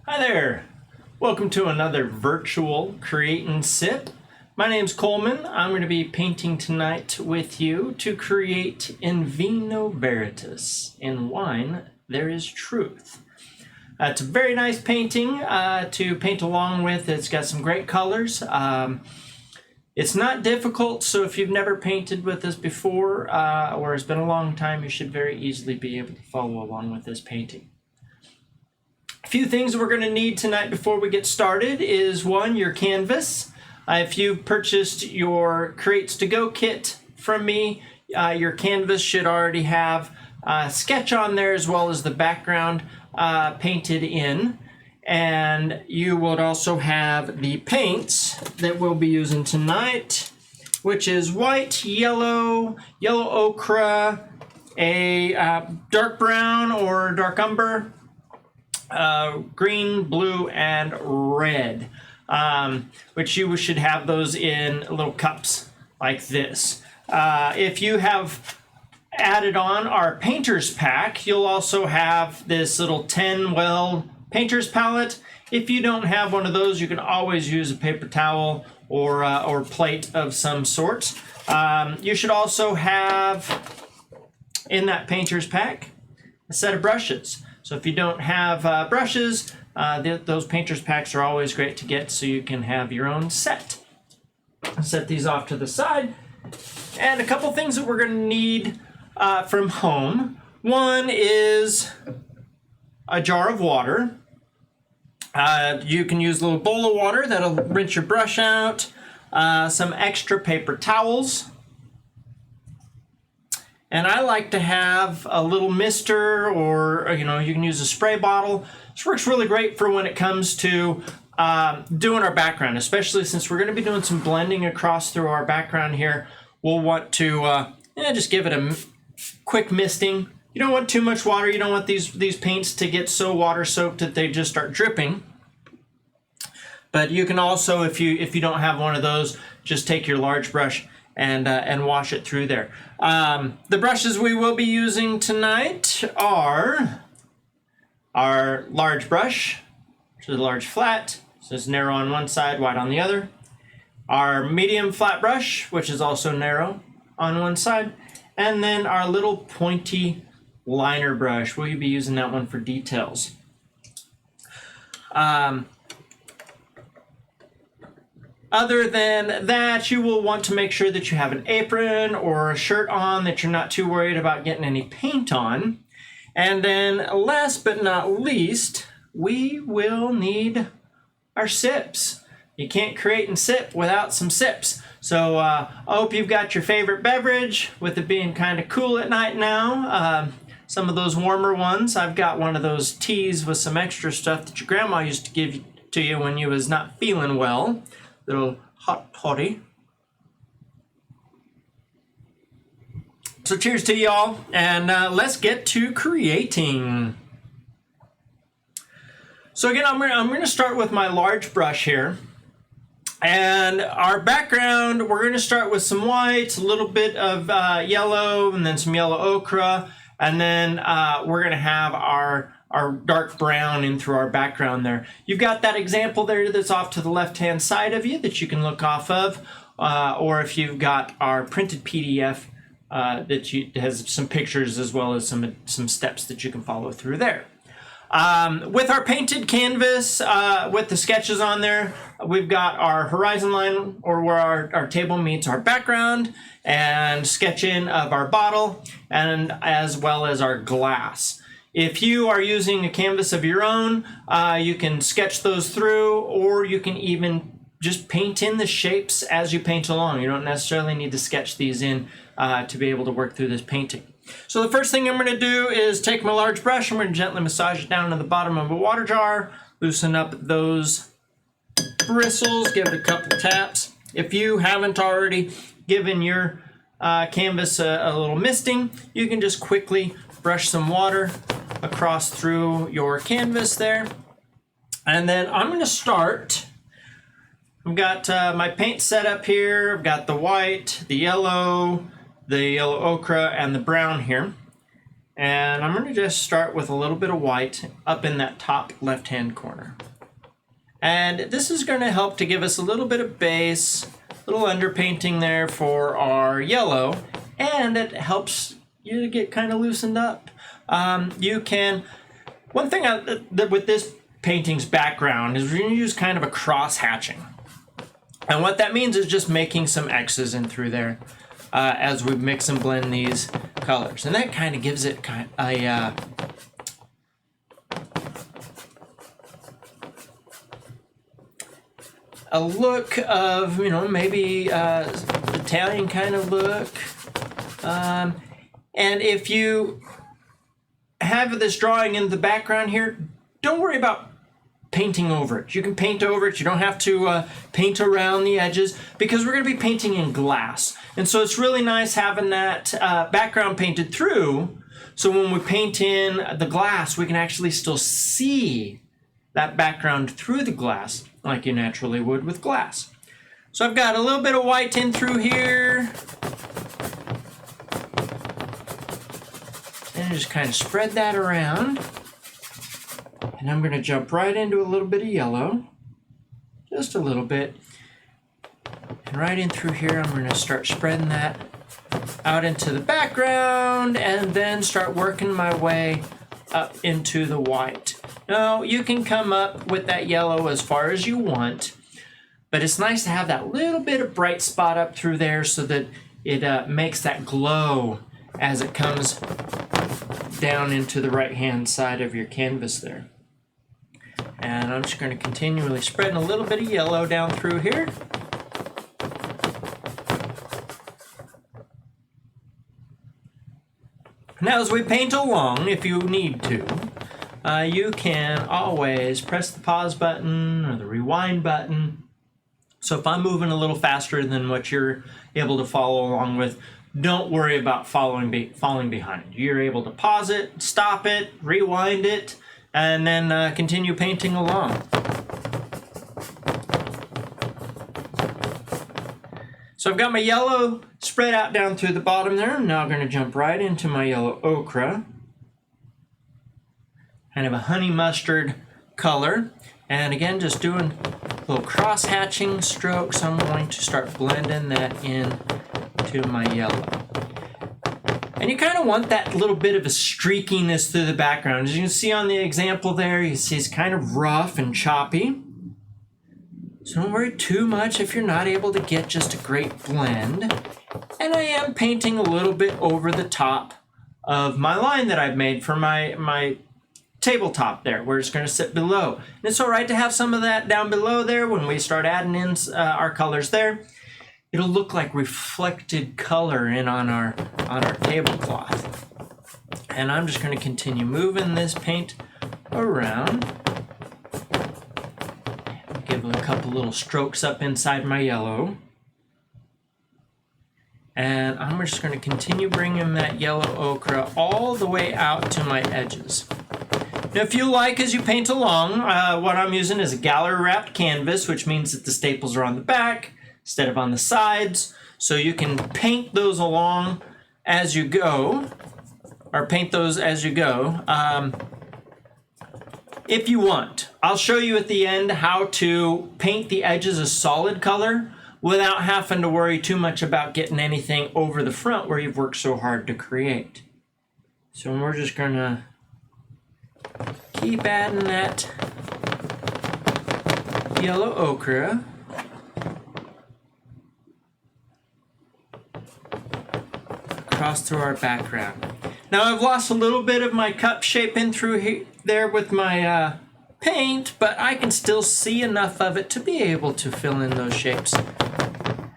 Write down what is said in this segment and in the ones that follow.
Hi there! Welcome to another virtual Create and Sip. My name's Coleman. I'm going to be painting tonight with you to create In Vino Veritas. In wine, there is truth. It's a very nice painting to paint along with. It's got some great colors. It's not difficult, so if you've never painted with this before or it's been a long time, you should very easily be able to follow along with this painting. A few things we're going to need tonight before we get started is one, your canvas. If you've purchased your Creates to Go kit from me, your canvas should already have a sketch on there as well as the background painted in. And you would also have the paints that we'll be using tonight, which is white, yellow, yellow ochre, a dark brown or dark umber, green, blue, and red, which you should have those in little cups like this. If you have added on our painter's pack, you'll also have this little 10-well painter's palette. If you don't have one of those, you can always use a paper towel or plate of some sort. You should also have in that painter's pack a set of brushes. So if you don't have brushes, those painter's packs are always great to get so you can have your own set. I'll set these off to the side. And a couple things that we're going to need from home. One is a jar of water. You can use a little bowl of water that'll rinse your brush out. Some extra paper towels. And I like to have a little mister or you can use a spray bottle. This works really great for when it comes to doing our background, especially since we're going to be doing some blending across through our background here. We'll want to just give it a quick misting. You don't want too much water. You don't want these paints to get so water soaked that they just start dripping. But you can also, if you don't have one of those, just take your large brush and wash it through there. The brushes we will be using tonight are our large brush, which is a large flat, so it's narrow on one side, wide on the other. Our medium flat brush, which is also narrow on one side. And then our little pointy liner brush. We'll be using that one for details. Other than that, you will want to make sure that you have an apron or a shirt on, that you're not too worried about getting any paint on. And then last but not least, we will need our sips. You can't create and sip without some sips. So I hope you've got your favorite beverage, with it being kind of cool at night now. Some of those warmer ones. I've got one of those teas with some extra stuff that your grandma used to give to you when you was not feeling well. Little hot toddy. So cheers to y'all, and let's get to creating. So again, I'm going to start with my large brush here. And our background, we're going to start with some white, a little bit of yellow, and then some yellow ochre. And then we're going to have our dark brown in through our background there. You've got that example there that's off to the left-hand side of you that you can look off of. Or if you've got our printed PDF that has some pictures as well as some steps that you can follow through there. With our painted canvas, with the sketches on there, we've got our horizon line, or where our table meets our background, and sketch in of our bottle, and as well as our glass. If you are using a canvas of your own, you can sketch those through, or you can even just paint in the shapes as you paint along. You don't necessarily need to sketch these in to be able to work through this painting. So the first thing I'm going to do is take my large brush. I'm going to gently massage it down to the bottom of a water jar, loosen up those bristles, give it a couple taps. If you haven't already given your canvas a little misting, you can just quickly brush some water across through your canvas there. And then I'm going to start. I've got my paint set up here. I've got the white, the yellow ochre, and the brown here. And I'm going to just start with a little bit of white up in that top left-hand corner. And this is going to help to give us a little bit of base, a little underpainting there for our yellow, and it helps you to get kind of loosened up. You can, one thing with this painting's background is we're going to use kind of a cross hatching. And what that means is just making some X's in through there as we mix and blend these colors. And that kind of gives it a look of, you know, maybe Italian kind of look. And if you have this drawing in the background here, don't worry about painting over it. You can paint over it. You don't have to paint around the edges because we're going to be painting in glass. And so it's really nice having that background painted through. So when we paint in the glass, we can actually still see that background through the glass like you naturally would with glass. So I've got a little bit of white in through here. And just kind of spread that around. And I'm going to jump right into a little bit of yellow, just a little bit. And right in through here, I'm going to start spreading that out into the background and then start working my way up into the white. Now, you can come up with that yellow as far as you want, but it's nice to have that little bit of bright spot up through there so that it makes that glow as it comes down into the right-hand side of your canvas there. And I'm just going to continually spreading a little bit of yellow down through here. Now as we paint along, if you need to, you can always press the pause button or the rewind button. So if I'm moving a little faster than what you're able to follow along with, don't worry about falling behind. You're able to pause it, stop it, rewind it, and then continue painting along. So I've got my yellow spread out down through the bottom there. I'm now going to jump right into my yellow ochre. Kind of a honey mustard color. And again, just doing little cross-hatching strokes. I'm going to start blending that in to my yellow. And you kind of want that little bit of a streakiness through the background. As you can see on the example there, you see it's kind of rough and choppy. So don't worry too much if you're not able to get just a great blend. And I am painting a little bit over the top of my line that I've made for my tabletop there, where it's going to sit below. And it's all right to have some of that down below there when we start adding in our colors there. It'll look like reflected color in on our tablecloth. And I'm just going to continue moving this paint around. Give it a couple little strokes up inside my yellow. And I'm just going to continue bringing that yellow ochre all the way out to my edges. Now, if you like, as you paint along, what I'm using is a gallery wrapped canvas, which means that the staples are on the back instead of on the sides. So you can paint those along as you go, or paint those as you go, if you want. I'll show you at the end how to paint the edges a solid color without having to worry too much about getting anything over the front where you've worked so hard to create. So we're just gonna keep adding that yellow ochre. Across through our background. Now I've lost a little bit of my cup shape in through there with my paint, but I can still see enough of it to be able to fill in those shapes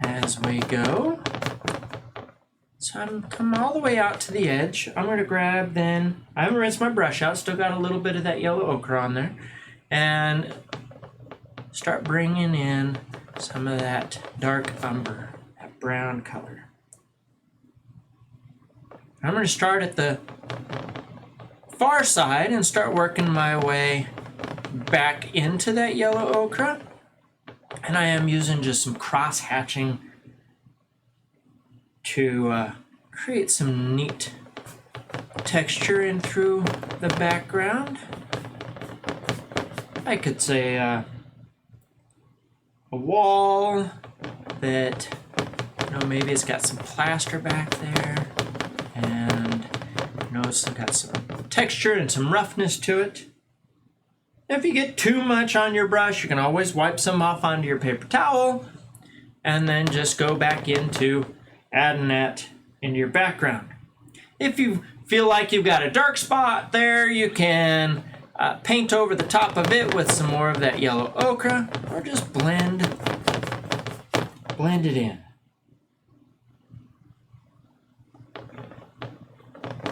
as we go. So I'm coming all the way out to the edge. I'm going to grab then, I haven't rinsed my brush out, still got a little bit of that yellow ochre on there, and start bringing in some of that dark umber, that brown color. I'm going to start at the far side and start working my way back into that yellow ochre. And I am using just some cross hatching to create some neat texture in through the background. I could say a wall that, maybe it's got some plaster back there, and it's got some texture and some roughness to it. If you get too much on your brush, you can always wipe some off onto your paper towel, and then just go back into adding that into your background. If you feel like you've got a dark spot there, you can paint over the top of it with some more of that yellow ochre, or just blend it in.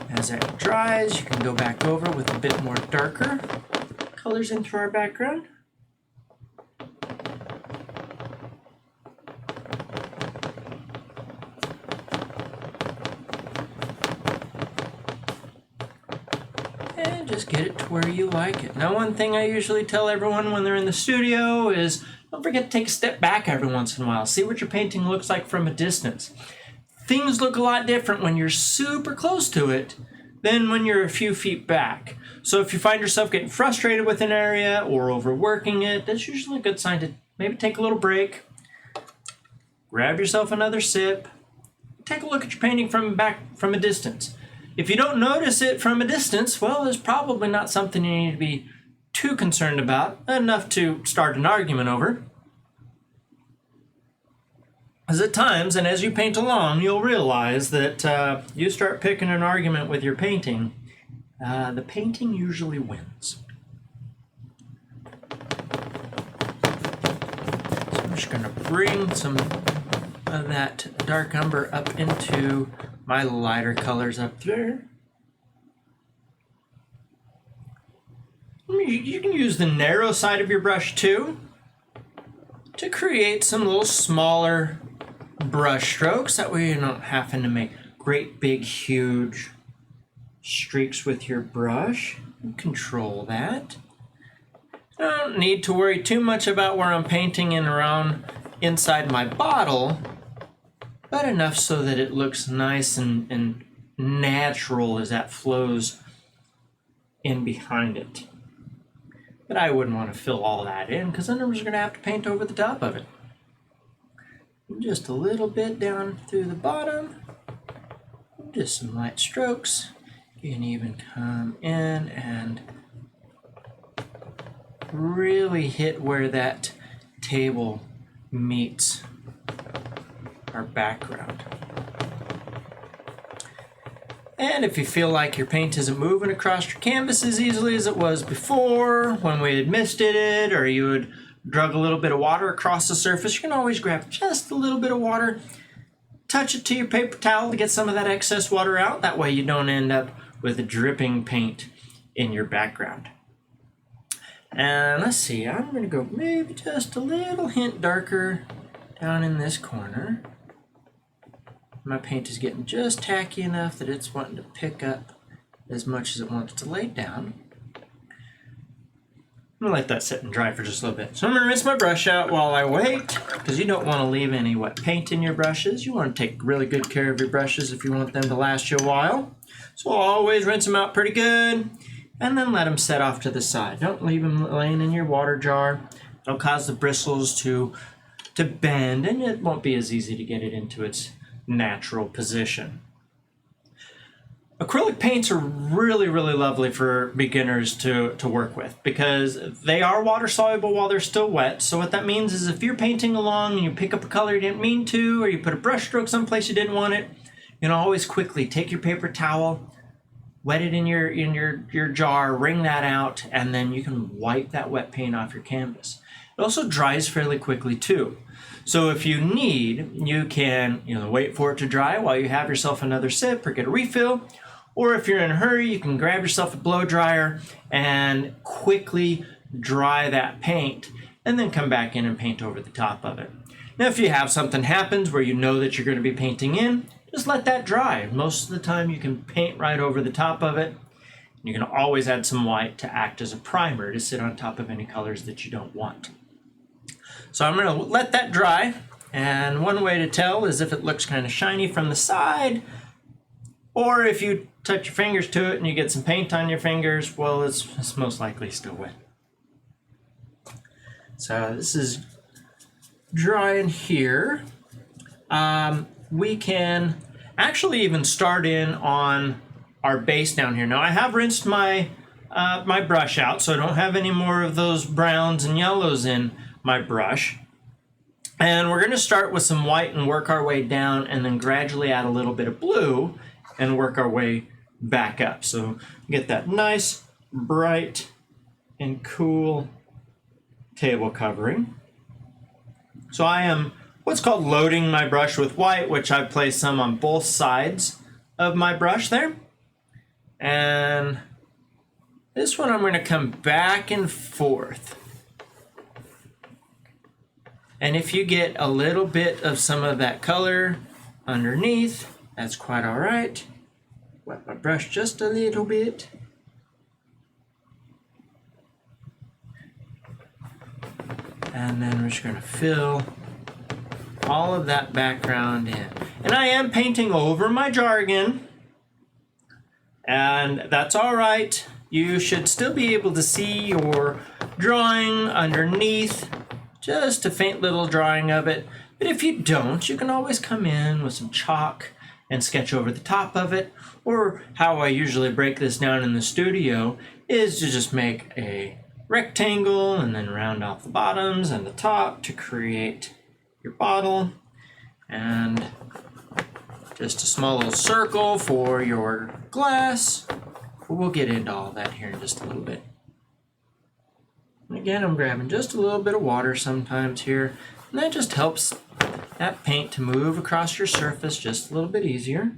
As that dries, you can go back over with a bit more darker colors into our background. And just get it to where you like it. Now, one thing I usually tell everyone when they're in the studio is don't forget to take a step back every once in a while. See what your painting looks like from a distance. Things look a lot different when you're super close to it than when you're a few feet back. So if you find yourself getting frustrated with an area or overworking it, that's usually a good sign to maybe take a little break, grab yourself another sip, take a look at your painting from a distance. If you don't notice it from a distance, well, there's probably not something you need to be too concerned about, enough to start an argument over. As at times, and as you paint along, you'll realize that you start picking an argument with your painting, the painting usually wins. So I'm just going to bring some of that dark umber up into my lighter colors up there. You can use the narrow side of your brush too to create some little smaller brush strokes. That way you're not having to make great big huge streaks with your brush. Control that. I don't need to worry too much about where I'm painting in around inside my bottle, but enough so that it looks nice and natural as that flows in behind it. But I wouldn't want to fill all that in because then I'm just going to have to paint over the top of it. Just a little bit down through the bottom. Just some light strokes. You can even come in and really hit where that table meets our background. And if you feel like your paint isn't moving across your canvas as easily as it was before, when we had misted it, or you had drug a little bit of water across the surface, you can always grab just a little bit of water, touch it to your paper towel to get some of that excess water out. That way you don't end up with dripping paint in your background. And let's see, I'm going to go maybe just a little hint darker down in this corner. My paint is getting just tacky enough that it's wanting to pick up as much as it wants to lay down. I'm going to let that sit and dry for just a little bit. So I'm going to rinse my brush out while I wait, because you don't want to leave any wet paint in your brushes. You want to take really good care of your brushes if you want them to last you a while. So I'll always rinse them out pretty good, and then let them set off to the side. Don't leave them laying in your water jar. It'll cause the bristles to bend, and it won't be as easy to get it into its natural position. Acrylic paints are really, really lovely for beginners to work with because they are water soluble while they're still wet. So what that means is if you're painting along and you pick up a color you didn't mean to, or you put a brush stroke someplace you didn't want it, you can always quickly take your paper towel, wet it in your jar, wring that out, and then you can wipe that wet paint off your canvas. It also dries fairly quickly too. So if you need, you can wait for it to dry while you have yourself another sip or get a refill. Or if you're in a hurry, you can grab yourself a blow dryer and quickly dry that paint and then come back in and paint over the top of it. Now, if you have something happens where you know that you're going to be painting in, just let that dry. Most of the time you can paint right over the top of it. You can always add some white to act as a primer to sit on top of any colors that you don't want. So I'm going to let that dry, and one way to tell is if it looks kind of shiny from the side, Or if you touch your fingers to it and you get some paint on your fingers, well, it's most likely still wet. So this is drying here. We can actually even start in on our base down here. Now I have rinsed my my brush out, so I don't have any more of those browns and yellows in my brush. And we're going to start with some white and work our way down, and then gradually add a little bit of blue and work our way back up. So get that nice, bright, and cool table covering. So I am what's called loading my brush with white, which I place some on both sides of my brush there. And this one I'm going to come back and forth. And if you get a little bit of some of that color underneath, that's quite all right. Wet my brush just a little bit. And then we're just going to fill all of that background in. And I am painting over my jargon, and that's all right. You should still be able to see your drawing underneath, just a faint little drawing of it. But if you don't, you can always come in with some chalk and sketch over the top of it. Or how I usually break this down in the studio is to just make a rectangle and then round off the bottoms and the top to create your bottle, and just a small little circle for your glass. We'll get into all that here in just a little bit. And again, I'm grabbing just a little bit of water sometimes here, and that just helps that paint to move across your surface just a little bit easier.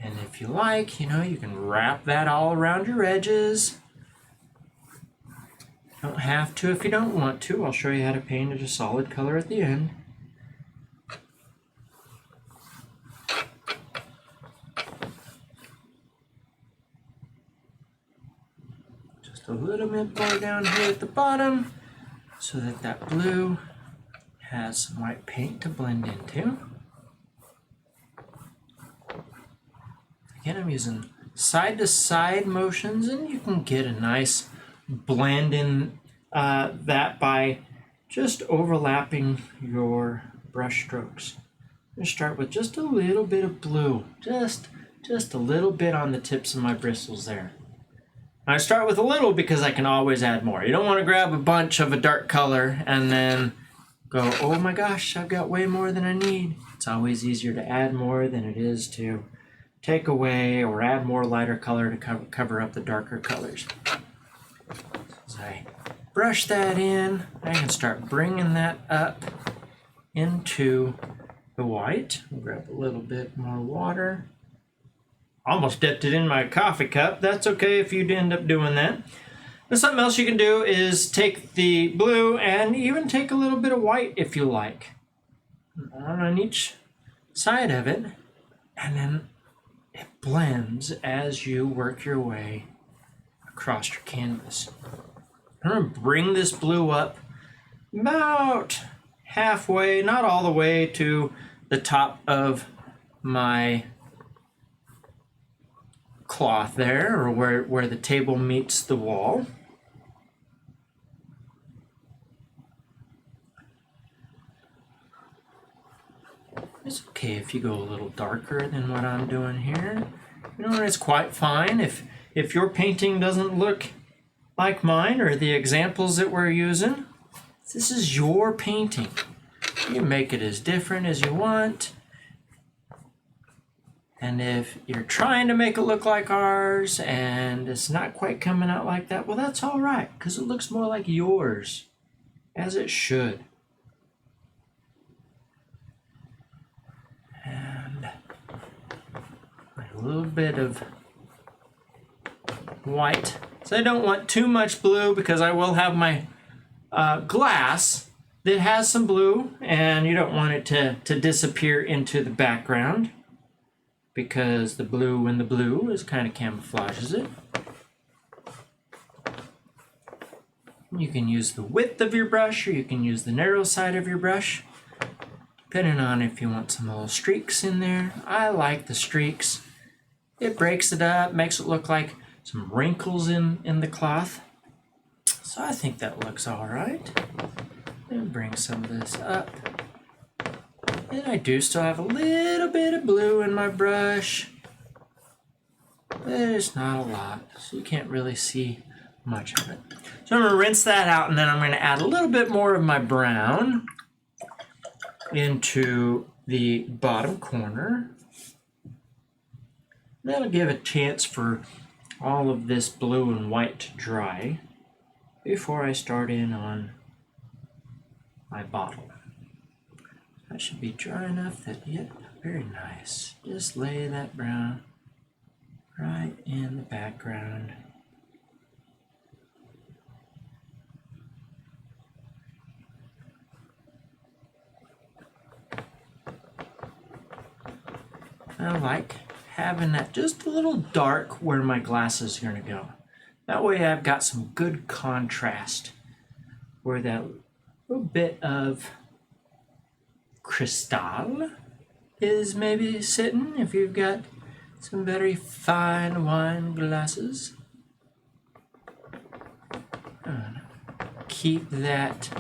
And if you like, you can wrap that all around your edges. You don't have to if you don't want to. I'll show you how to paint it a solid color at the end. Just a little bit more down here at the bottom so that that blue has some white paint to blend into. Again, I'm using side-to-side motions, and you can get a nice blend in that by just overlapping your brush strokes. I'm going to start with just a little bit of blue, just a little bit on the tips of my bristles there. I start with a little because I can always add more. You don't want to grab a bunch of a dark color and then go, oh my gosh, I've got way more than I need. It's always easier to add more than it is to take away or add more lighter color to cover up the darker colors. As I brush that in, I can start bringing that up into the white. I'll grab a little bit more water. Almost dipped it in my coffee cup. That's okay if you end up doing that. And something else you can do is take the blue and even take a little bit of white if you like on each side of it, and then it blends as you work your way across your canvas. I'm going to bring this blue up about halfway, not all the way to the top of my cloth there, or where the table meets the wall. It's okay if you go a little darker than what I'm doing here. It's quite fine if your painting doesn't look like mine or the examples that we're using. This is your painting. You can make it as different as you want. And if you're trying to make it look like ours and it's not quite coming out like that, well, that's all right, because it looks more like yours, as it should. And a little bit of white. So I don't want too much blue because I will have my glass that has some blue, and you don't want it to disappear into the background, because the blue in the blue is kind of camouflages it. You can use the width of your brush or you can use the narrow side of your brush, depending on if you want some little streaks in there. I like the streaks. It breaks it up, makes it look like some wrinkles in the cloth. So I think that looks all right. And bring some of this up. And I do still have a little bit of blue in my brush. But it's not a lot, so you can't really see much of it. So I'm going to rinse that out, and then I'm going to add a little bit more of my brown into the bottom corner. That'll give a chance for all of this blue and white to dry before I start in on my bottle. That should be dry enough that, yep, very nice. Just lay that brown right in the background. I like having that just a little dark where my glasses are going to go. That way I've got some good contrast where that little bit of crystal is maybe sitting if you've got some very fine wine glasses. Keep that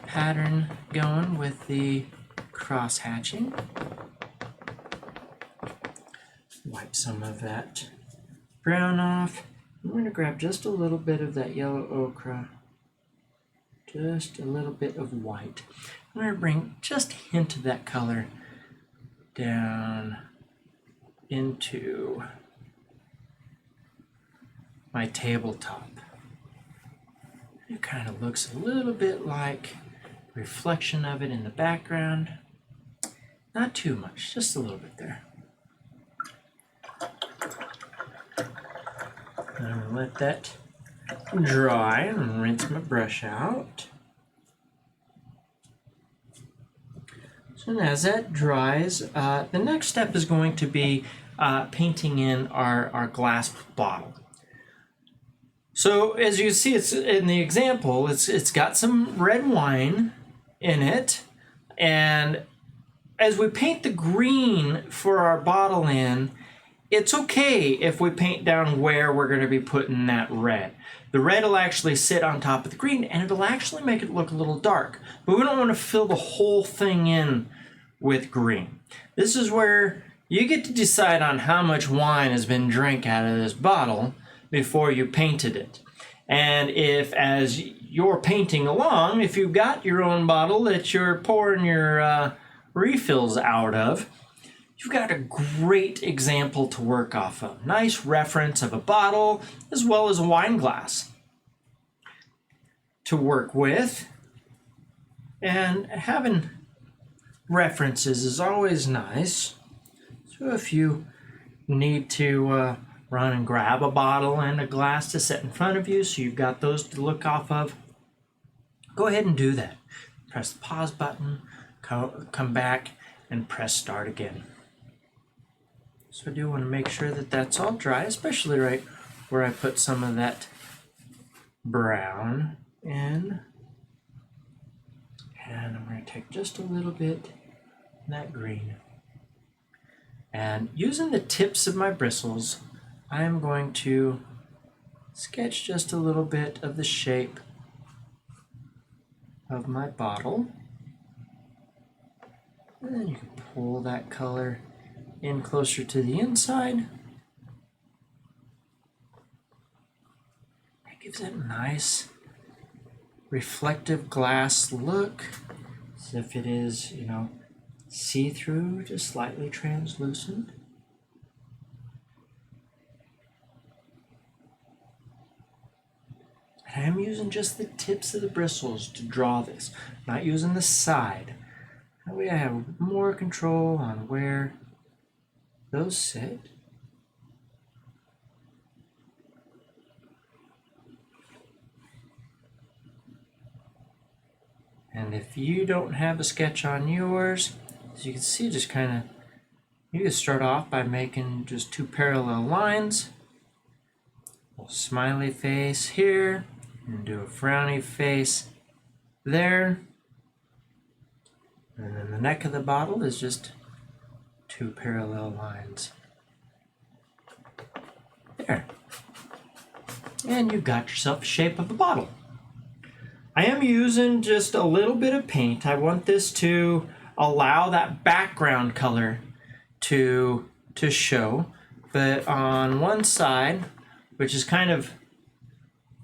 pattern going with the cross hatching. Wipe some of that brown off. I'm going to grab just a little bit of that yellow ochre, just a little bit of white. I'm going to bring just a hint of that color down into my tabletop. It kind of looks a little bit like a reflection of it in the background. Not too much, just a little bit there. I'm going to let that dry and rinse my brush out. So as that dries, the next step is going to be painting in our glass bottle. So as you see, it's in the example, it's got some red wine in it, and as we paint the green for our bottle in, it's okay if we paint down where we're going to be putting that red. The red will actually sit on top of the green, and it'll actually make it look a little dark. But we don't want to fill the whole thing in with green. This is where you get to decide on how much wine has been drank out of this bottle before you painted it. And if, as you're painting along, if you've got your own bottle that you're pouring your refills out of, you've got a great example to work off of. Nice reference of a bottle as well as a wine glass to work with. And having references is always nice. So if you need to run and grab a bottle and a glass to set in front of you so you've got those to look off of, go ahead and do that. Press the pause button, come back, and press start again. So I do want to make sure that that's all dry, especially right where I put some of that brown in. And I'm going to take just a little bit of that green. And using the tips of my bristles, I am going to sketch just a little bit of the shape of my bottle. And then you can pull that color in closer to the inside. That gives it a nice reflective glass look, as if it is, see-through, just slightly translucent. And I'm using just the tips of the bristles to draw this, not using the side. That way I have more control on where those sit. And if you don't have a sketch on yours, as you can see, just kind of, you can start off by making just two parallel lines. A little smiley face here, And do a frowny face there. And then the neck of the bottle is just 2 parallel lines. There. And you've got yourself a shape of a bottle. I am using just a little bit of paint. I want this to allow that background color to show. But on one side, which is kind of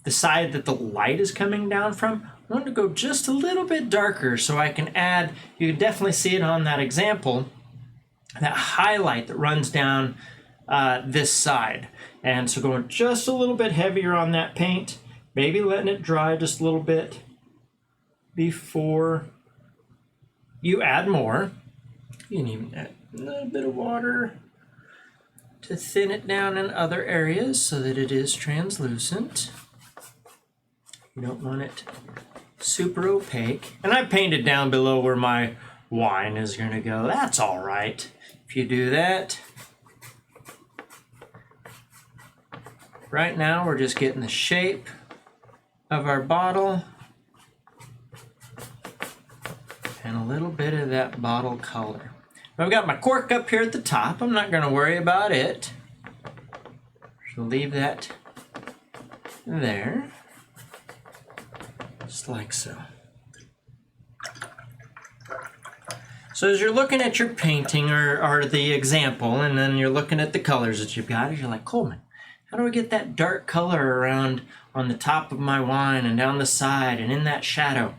the side that the light is coming down from, I want to go just a little bit darker so I can add, you can definitely see it on that example, that highlight that runs down this side. And so going just a little bit heavier on that paint, maybe letting it dry just a little bit before you add more. You can even add a little bit of water to thin it down in other areas so that it is translucent. You don't want it super opaque. And I painted down below where my wine is going to go. That's all right. If you do that. Right now we're just getting the shape of our bottle and a little bit of that bottle color. I've got my cork up here at the top. I'm not going to worry about it. So leave that there. Just like so. So as you're looking at your painting or the example, and then you're looking at the colors that you've got, you're like, Coleman, how do I get that dark color around on the top of my wine and down the side and in that shadow?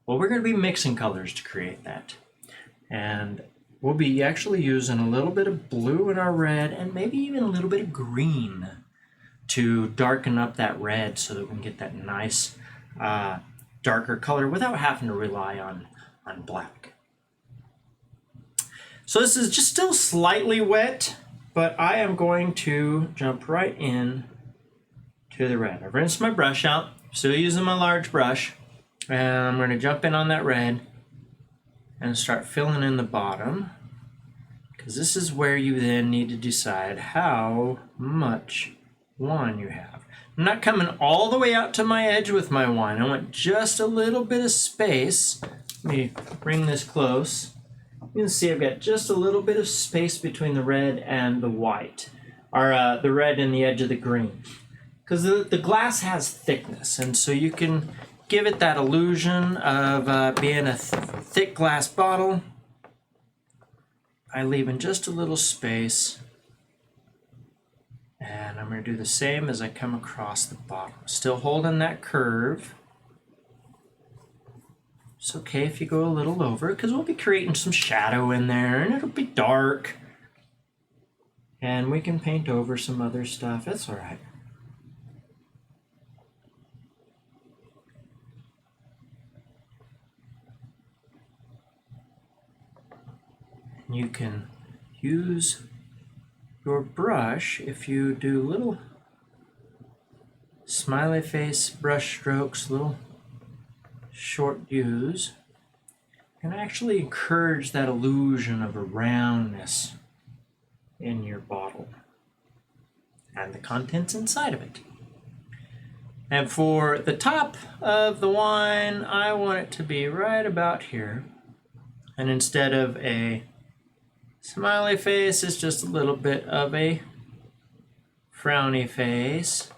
Well, we're going to be mixing colors to create that. And we'll be actually using a little bit of blue in our red and maybe even a little bit of green to darken up that red so that we can get that nice darker color without having to rely on black. So this is just still slightly wet, but I am going to jump right in to the red. I've rinsed my brush out, still using my large brush, and I'm going to jump in on that red and start filling in the bottom, because this is where you then need to decide how much wine you have. I'm not coming all the way out to my edge with my wine. I want just a little bit of space. Let me bring this close. You can see I've got just a little bit of space between the red and the white, or the red and the edge of the green, because the glass has thickness, and so you can give it that illusion of being a thick glass bottle by leaving just a little space. And I'm going to do the same as I come across the bottom, still holding that curve. It's okay if you go a little over, because we'll be creating some shadow in there and it'll be dark. And we can paint over some other stuff. That's all right. And you can use your brush if you do little smiley face brush strokes, little short views, and actually encourage that illusion of a roundness in your bottle and the contents inside of it. And for the top of the wine, I want it to be right about here, and instead of a smiley face, it's just a little bit of a frowny face.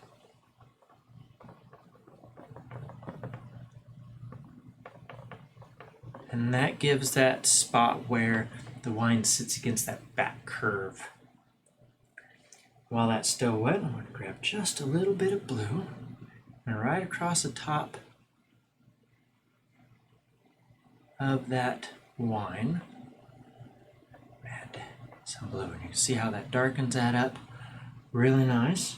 And that gives that spot where the wine sits against that back curve. While that's still wet, I'm going to grab just a little bit of blue and right across the top of that wine, add some blue. And you can see how that darkens that up really nice.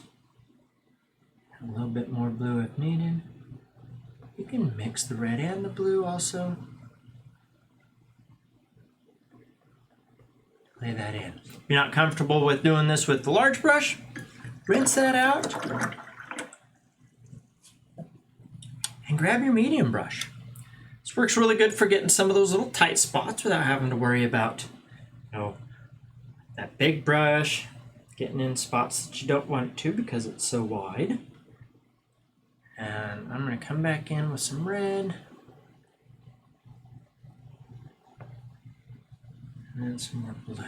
A little bit more blue if needed. You can mix the red and the blue also. Lay that in. If you're not comfortable with doing this with the large brush, rinse that out and grab your medium brush. This works really good for getting some of those little tight spots without having to worry about, that big brush getting in spots that you don't want it to because it's so wide. And I'm going to come back in with some red. And then some more blue.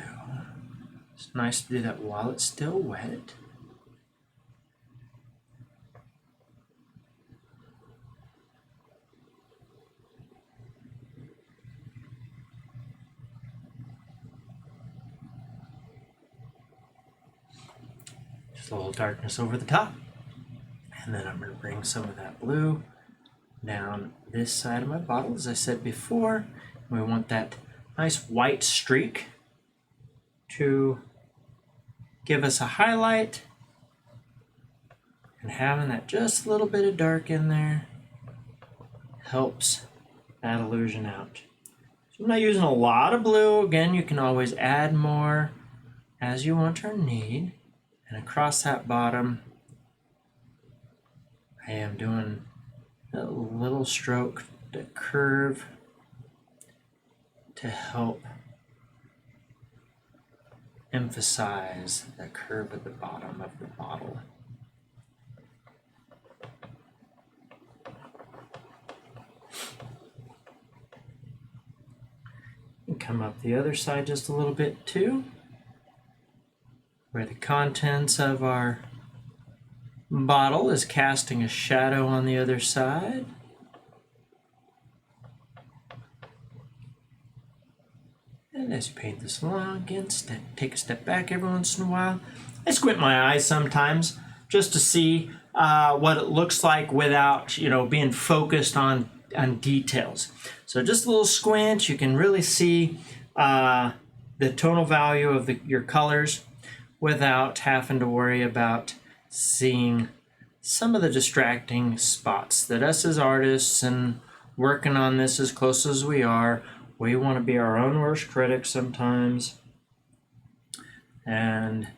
It's nice to do that while it's still wet. Just a little darkness over the top. And then I'm going to bring some of that blue down this side of my bottle, as I said before. We want that nice white streak to give us a highlight, and having that just a little bit of dark in there helps that illusion out. So I'm not using a lot of blue. Again, you can always add more as you want or need. And across that bottom, I am doing a little stroke to curve to help emphasize the curve at the bottom of the bottle. And come up the other side just a little bit too, where the contents of our bottle is casting a shadow on the other side. And as you paint this along, again, take a step back every once in a while. I squint my eyes sometimes just to see what it looks like without, being focused on details. So just a little squint, you can really see the tonal value of your colors without having to worry about seeing some of the distracting spots that us as artists and working on this as close as we are, we want to be our own worst critics sometimes and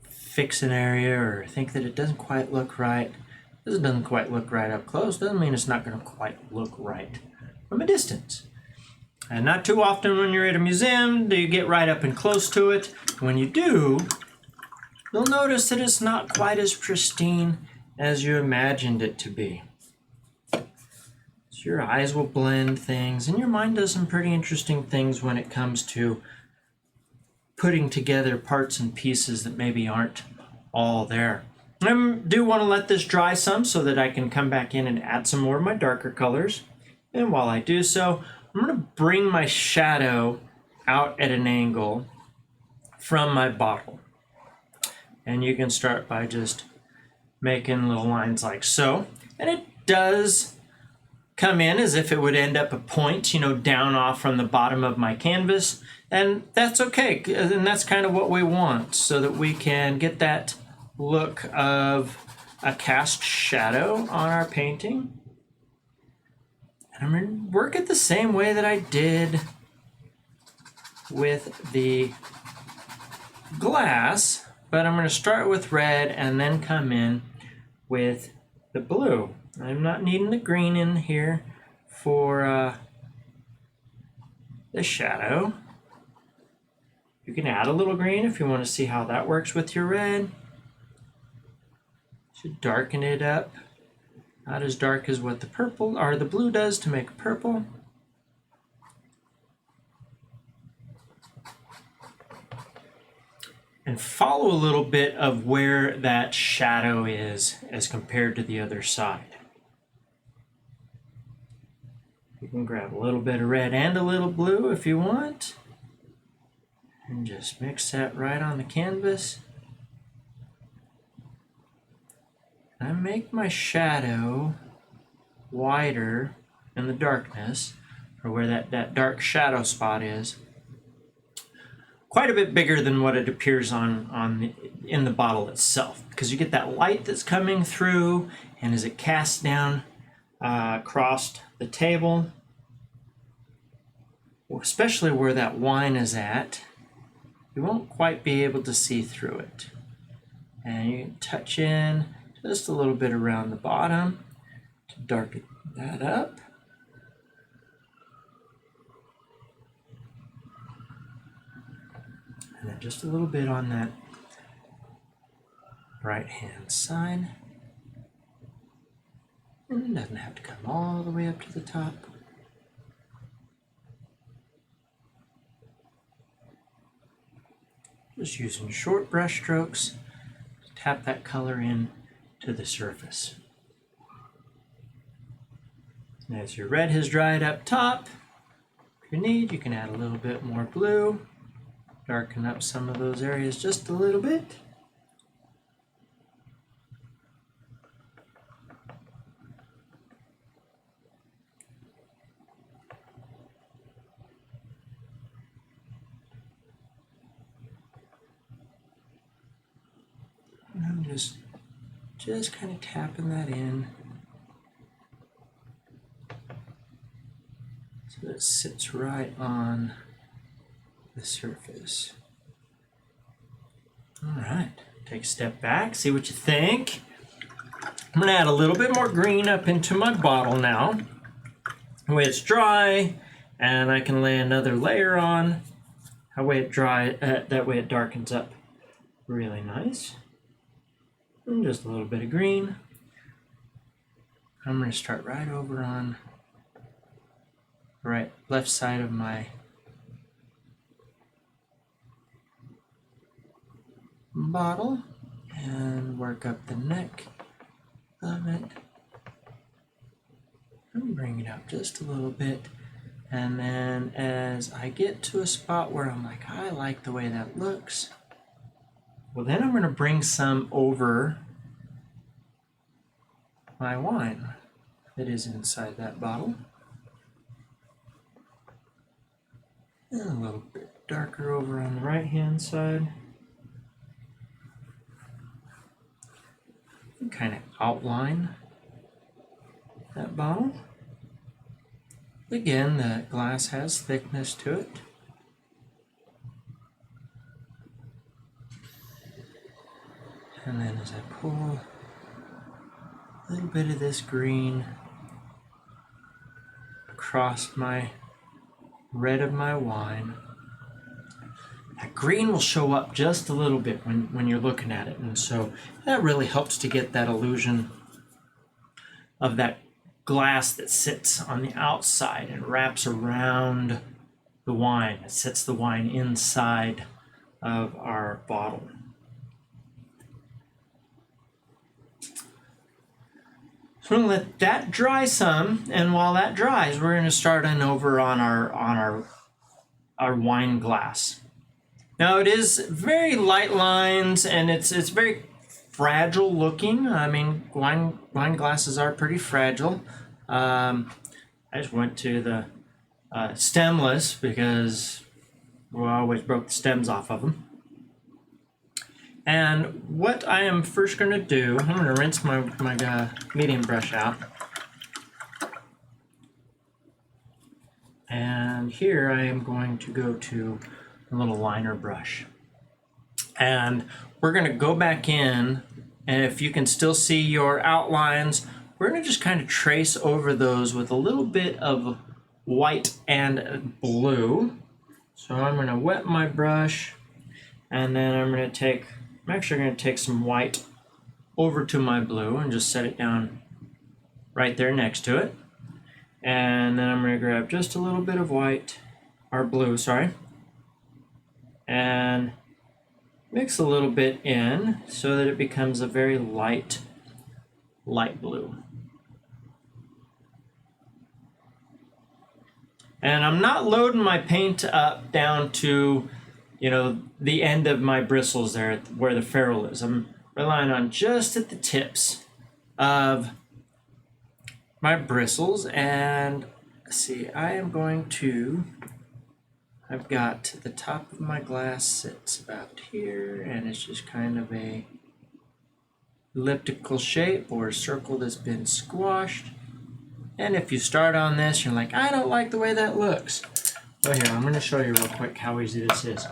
fix an area or think that it doesn't quite look right. Because it doesn't quite look right up close doesn't mean it's not going to quite look right from a distance. And not too often when you're at a museum do you get right up and close to it. When you do, you'll notice that it's not quite as pristine as you imagined it to be. Your eyes will blend things, and your mind does some pretty interesting things when it comes to putting together parts and pieces that maybe aren't all there. I do want to let this dry some so that I can come back in and add some more of my darker colors. And while I do so, I'm going to bring my shadow out at an angle from my bottle. And you can start by just making little lines like so. And it does come in as if it would end up a point, down off from the bottom of my canvas. And that's okay. And that's kind of what we want so that we can get that look of a cast shadow on our painting. And I'm going to work it the same way that I did with the glass, but I'm going to start with red and then come in with the blue. I'm not needing the green in here for the shadow. You can add a little green if you want to see how that works with your red. Should darken it up. Not as dark as what the purple or the blue does to make purple. And follow a little bit of where that shadow is as compared to the other side. You can grab a little bit of red and a little blue if you want. And just mix that right on the canvas. I make my shadow wider in the darkness, or where that dark shadow spot is, quite a bit bigger than what it appears in the bottle itself, because you get that light that's coming through, and as it casts down across the table, especially where that wine is at, you won't quite be able to see through it. And you can touch in just a little bit around the bottom to darken that up. And then just a little bit on that right hand side. Doesn't have to come all the way up to the top. Just using short brush strokes to tap that color in to the surface. And as your red has dried up top, if you need, you can add a little bit more blue, darken up some of those areas just a little bit. And I'm just kind of tapping that in so it sits right on the surface. All right, take a step back, see what you think. I'm gonna add a little bit more green up into my bottle now. That way it's dry, and I can lay another layer on. That way it darkens up really nice. And just a little bit of green. I'm going to start right over on the left side of my bottle and work up the neck of it. And bring it up just a little bit. And then as I get to a spot where I'm like, I like the way that looks, well, then I'm going to bring some over my wine that is inside that bottle. And a little bit darker over on the right-hand side. And kind of outline that bottle. Again, the glass has thickness to it. And then as I pull a little bit of this green across my red of my wine, that green will show up just a little bit when you're looking at it. And so that really helps to get that illusion of that glass that sits on the outside and wraps around the wine. It sits the wine inside of our bottle. So we're going to let that dry some, and while that dries, we're going to start on over on our wine glass. Now it is very light lines, and it's very fragile looking. I mean, wine glasses are pretty fragile. I just went to the stemless because we always broke the stems off of them. And what I am first going to do, I'm going to rinse my medium brush out. And here I am going to go to a little liner brush. And we're going to go back in, and if you can still see your outlines, we're going to just kind of trace over those with a little bit of white and blue. So I'm going to wet my brush, and then I'm actually going to take some white over to my blue and just set it down right there next to it. And then I'm going to grab just a little bit of white, or blue, sorry, and mix a little bit in so that it becomes a very light blue. And I'm not loading my paint up down to, the end of my bristles there where the ferrule is. I'm relying on just at the tips of my bristles. And see, I've got the top of my glass sits about here, and it's just kind of a elliptical shape or a circle that's been squashed. And if you start on this, you're like, I don't like the way that looks. So here, I'm going to show you real quick how easy this is.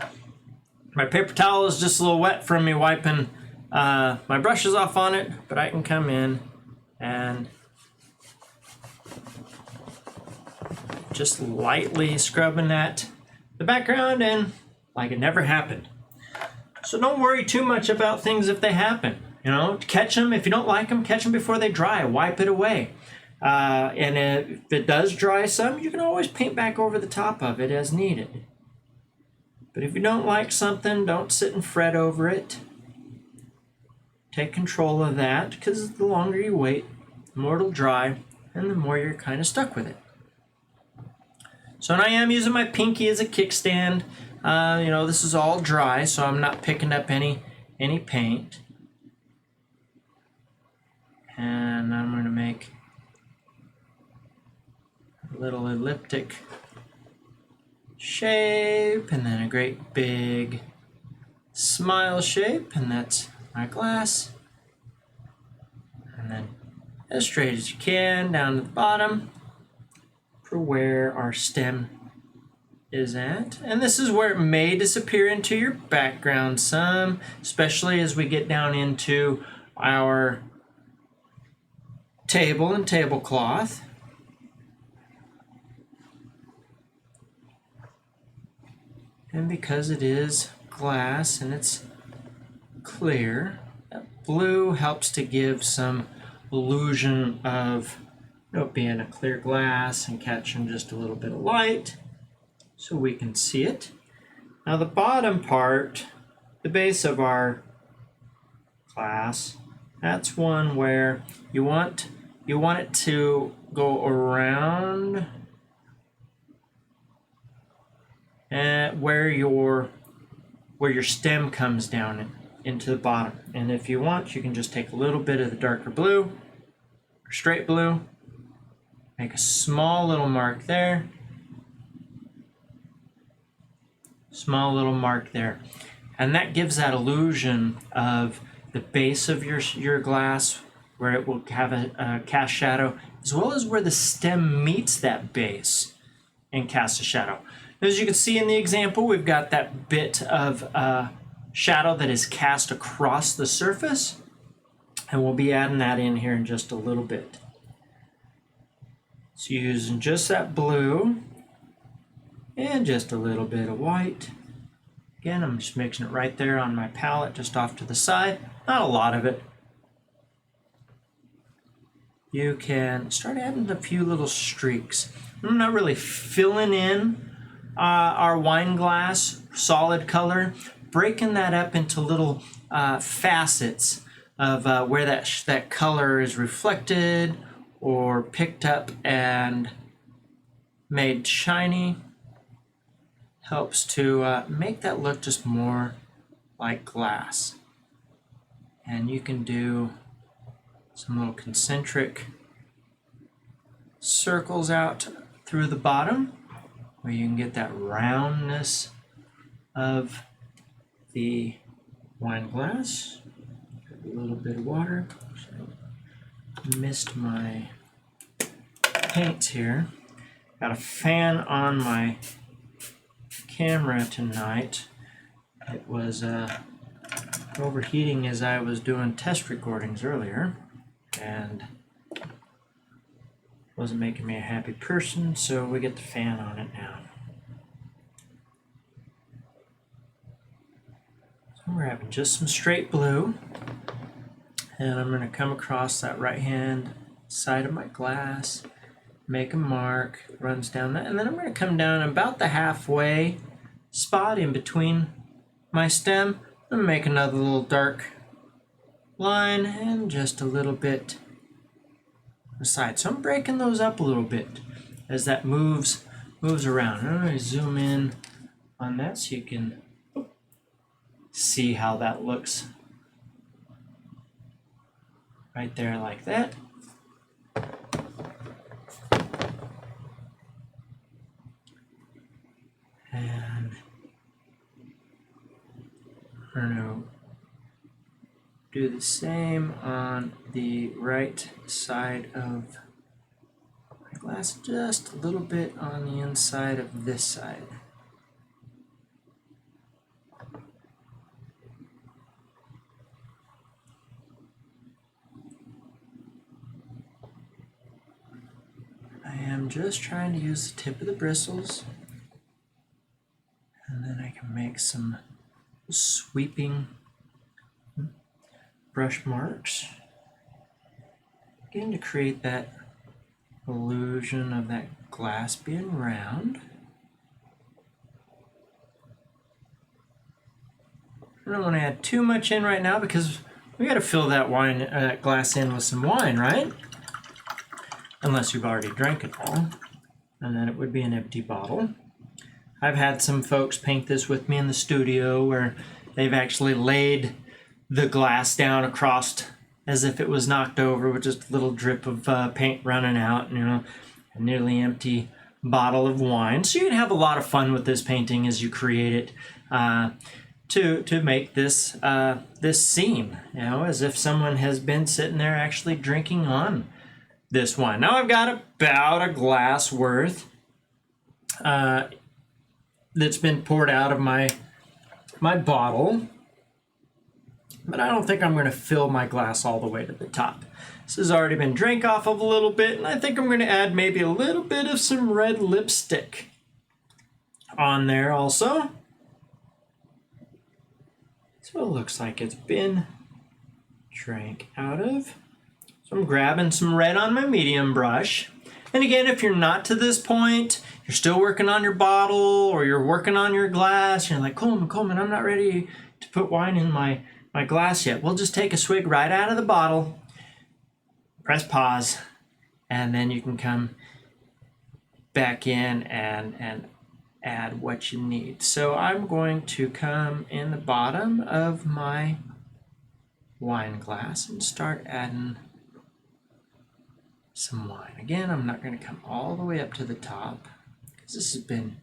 My paper towel is just a little wet from me wiping my brushes off on it, but I can come in and just lightly scrubbing the background and like it never happened. So don't worry too much about things if they happen. Catch them. If you don't like them, catch them before they dry. Wipe it away. And if it does dry some, you can always paint back over the top of it as needed. But if you don't like something, don't sit and fret over it. Take control of that, because the longer you wait, the more it'll dry, and the more you're kind of stuck with it. So I am using my pinky as a kickstand. This is all dry, so I'm not picking up any paint. And I'm going to make a little elliptic shape, and then a great big smile shape, and that's my glass. And then as straight as you can down to the bottom for where our stem is at. And this is where it may disappear into your background some, especially as we get down into our table and tablecloth. And because it is glass and it's clear, that blue helps to give some illusion of it being a clear glass and catching just a little bit of light so we can see it. Now the bottom part, the base of our glass, that's one where you want it to go around where your stem comes down into the bottom. And if you want, you can just take a little bit of the darker blue or straight blue, make a small little mark there, small little mark there, and that gives that illusion of the base of your glass where it will have a cast shadow, as well as where the stem meets that base and casts a shadow. As you can see in the example, we've got that bit of shadow that is cast across the surface, and we'll be adding that in here in just a little bit. So using just that blue and just a little bit of white. Again, I'm just mixing it right there on my palette, just off to the side. Not a lot of it. You can start adding a few little streaks. I'm not really filling in our wine glass solid color, breaking that up into little facets of where that color is reflected or picked up and made shiny. Helps to make that look just more like glass. And you can do some little concentric circles out through the bottom where you can get that roundness of the wine glass. A little bit of water. Missed my paints here. Got a fan on my camera tonight. It was overheating as I was doing test recordings earlier, and wasn't making me a happy person, so we get the fan on it now. So we're having just some straight blue, and I'm going to come across that right hand side of my glass, make a mark, runs down that, and then I'm going to come down about the halfway spot in between my stem. I'm going to make another little dark line and just a little bit aside. So I'm breaking those up a little bit as that moves around. I'm going to zoom in on that so you can see how that looks right there like that. And we're going to do the same on the right side of my glass, just a little bit on the inside of this side. I am just trying to use the tip of the bristles, and then I can make some sweeping brush marks, again to create that illusion of that glass being round. I don't want to add too much in right now because we got to fill that wine glass in with some wine, right? Unless you've already drank it all, and then it would be an empty bottle. I've had some folks paint this with me in the studio where they've actually laid the glass down across as if it was knocked over with just a little drip of paint running out, you know, a nearly empty bottle of wine. So you can have a lot of fun with this painting as you create it. To make this this scene, you know, as if someone has been sitting there actually drinking on this wine. Now I've got about a glass worth that's been poured out of my bottle, but I don't think I'm going to fill my glass all the way to the top. This has already been drank off of a little bit, and I think I'm going to add maybe a little bit of some red lipstick on there also. So it looks like it's been drank out of. So I'm grabbing some red on my medium brush. And again, if you're not to this point, you're still working on your bottle or you're working on your glass, you're like, Coleman, I'm not ready to put wine in my glass yet. We'll just take a swig right out of the bottle, press pause, and then you can come back in and add what you need. So I'm going to come in the bottom of my wine glass and start adding some wine. Again, I'm not going to come all the way up to the top because this has been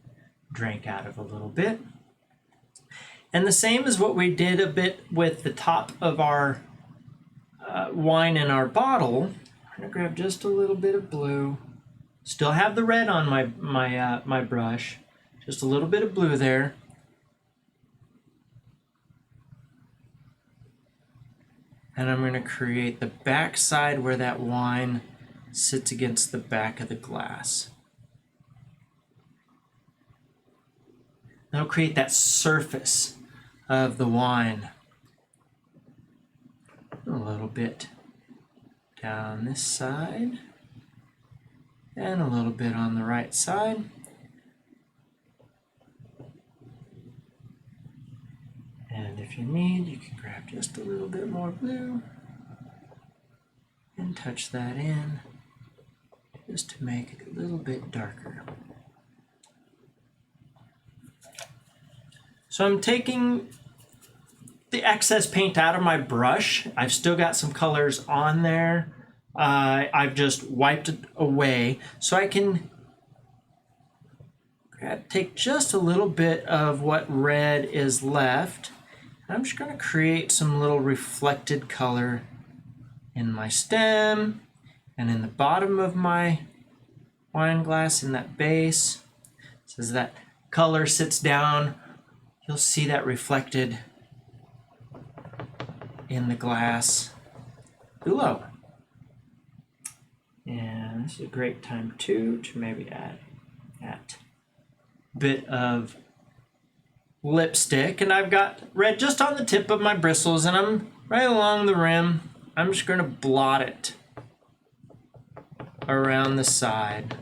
drank out of a little bit. And the same as what we did a bit with the top of our wine in our bottle. I'm going to grab just a little bit of blue. Still have the red on my brush. Just a little bit of blue there. And I'm going to create the back side where that wine sits against the back of the glass. That'll create that surface of the wine. A little bit down this side. And a little bit on the right side. And if you need, you can grab just a little bit more blue and touch that in just to make it a little bit darker. So I'm taking the excess paint out of my brush. I've still got some colors on there. I've just wiped it away so I can take just a little bit of what red is left. I'm just going to create some little reflected color in my stem and in the bottom of my wine glass in that base. So as that color sits down, you'll see that reflected in the glass below. And this is a great time too to maybe add that bit of lipstick, and I've got red just on the tip of my bristles, and I'm right along the rim. I'm just going to blot it around the side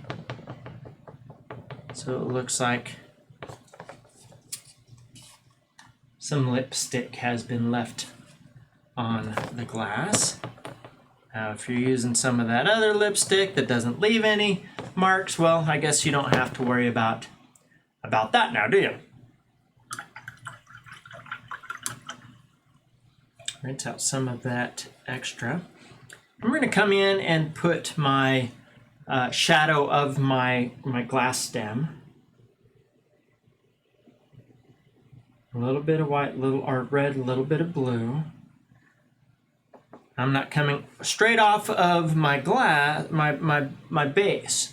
so it looks like some lipstick has been left on the glass. Now if you're using some of that other lipstick that doesn't leave any marks, well, I guess you don't have to worry about that now, do you? Rinse out some of that extra. I'm going to come in and put my shadow of my glass stem. A little bit of white, or red, a little bit of blue. I'm not coming straight off of my glass, my base.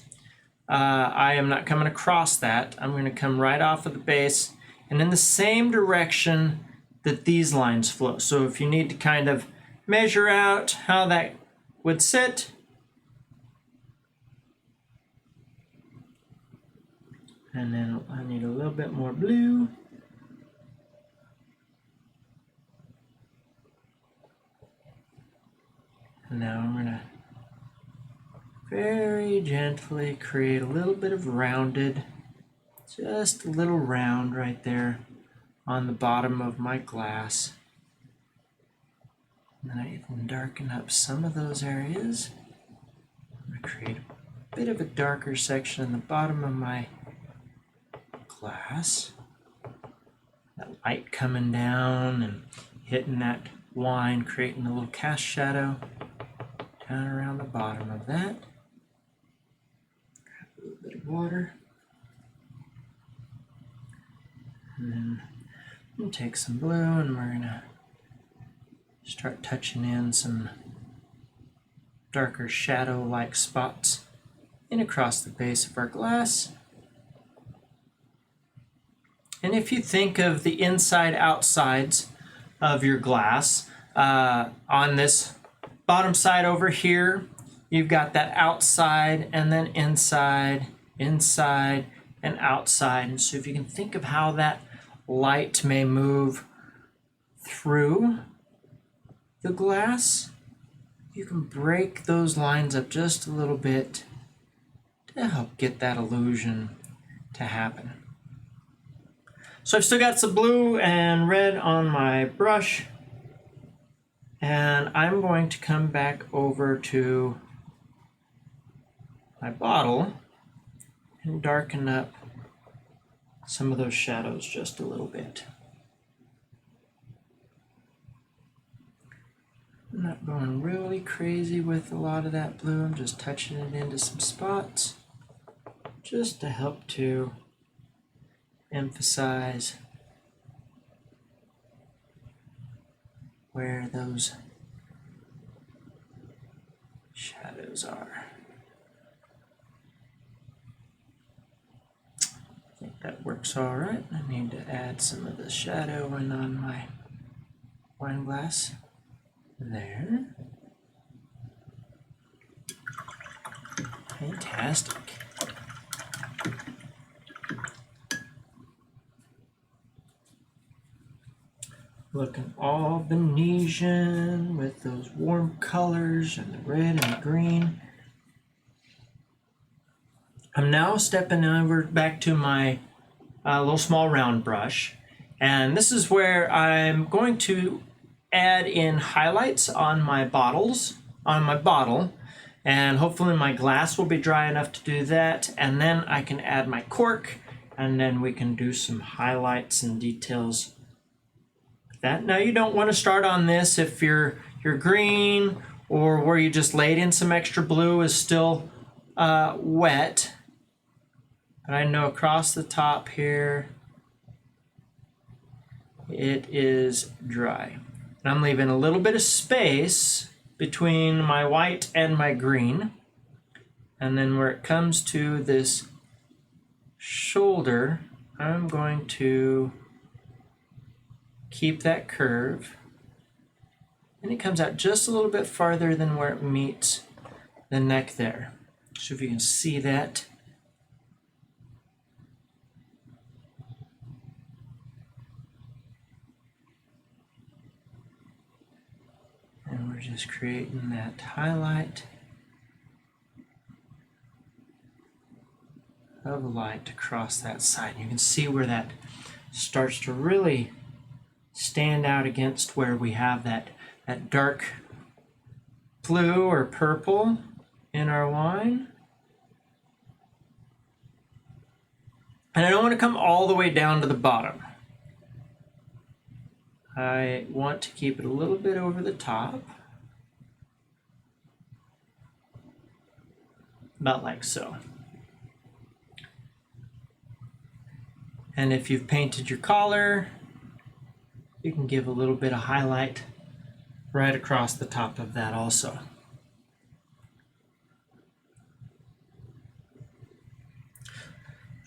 I am not coming across that. I'm going to come right off of the base and in the same direction that these lines flow. So if you need to kind of measure out how that would sit, and then I need a little bit more blue. And now I'm going to very really gently create a little bit of rounded, just a little round right there on the bottom of my glass. And then I can darken up some of those areas. I'm going to create a bit of a darker section in the bottom of my glass. That light coming down and hitting that wine, creating a little cast shadow down around the bottom of that. Grab a little bit of water. And then I'm going to take some blue and we're going to start touching in some darker shadow-like spots in across the base of our glass. And if you think of the inside outsides of your glass, on this bottom side over here, you've got that outside and then inside, inside, and outside. And so if you can think of how that light may move through the glass, you can break those lines up just a little bit to help get that illusion to happen. So I've still got some blue and red on my brush, and I'm going to come back over to my bottle and darken up some of those shadows just a little bit. I'm not going really crazy with a lot of that blue. I'm just touching it into some spots just to help to emphasize where those shadows are. I think that works all right. I need to add some of the shadow in on my wine glass. There. Fantastic. Looking all Venetian with those warm colors and the red and the green. I'm now stepping over back to my little small round brush, and this is where I'm going to add in highlights on my bottles, on my bottle, and hopefully my glass will be dry enough to do that, and then I can add my cork, and then we can do some highlights and details with that. Now you don't want to start on this if your green or where you just laid in some extra blue is still wet, but I know across the top here it is dry. I'm leaving a little bit of space between my white and my green. And then where it comes to this shoulder, I'm going to keep that curve. And it comes out just a little bit farther than where it meets the neck there. So if you can see that. And we're just creating that highlight of light across that side. You can see where that starts to really stand out against where we have that dark blue or purple in our wine. And I don't want to come all the way down to the bottom. I want to keep it a little bit over the top, about like so. And if you've painted your collar, you can give a little bit of highlight right across the top of that also.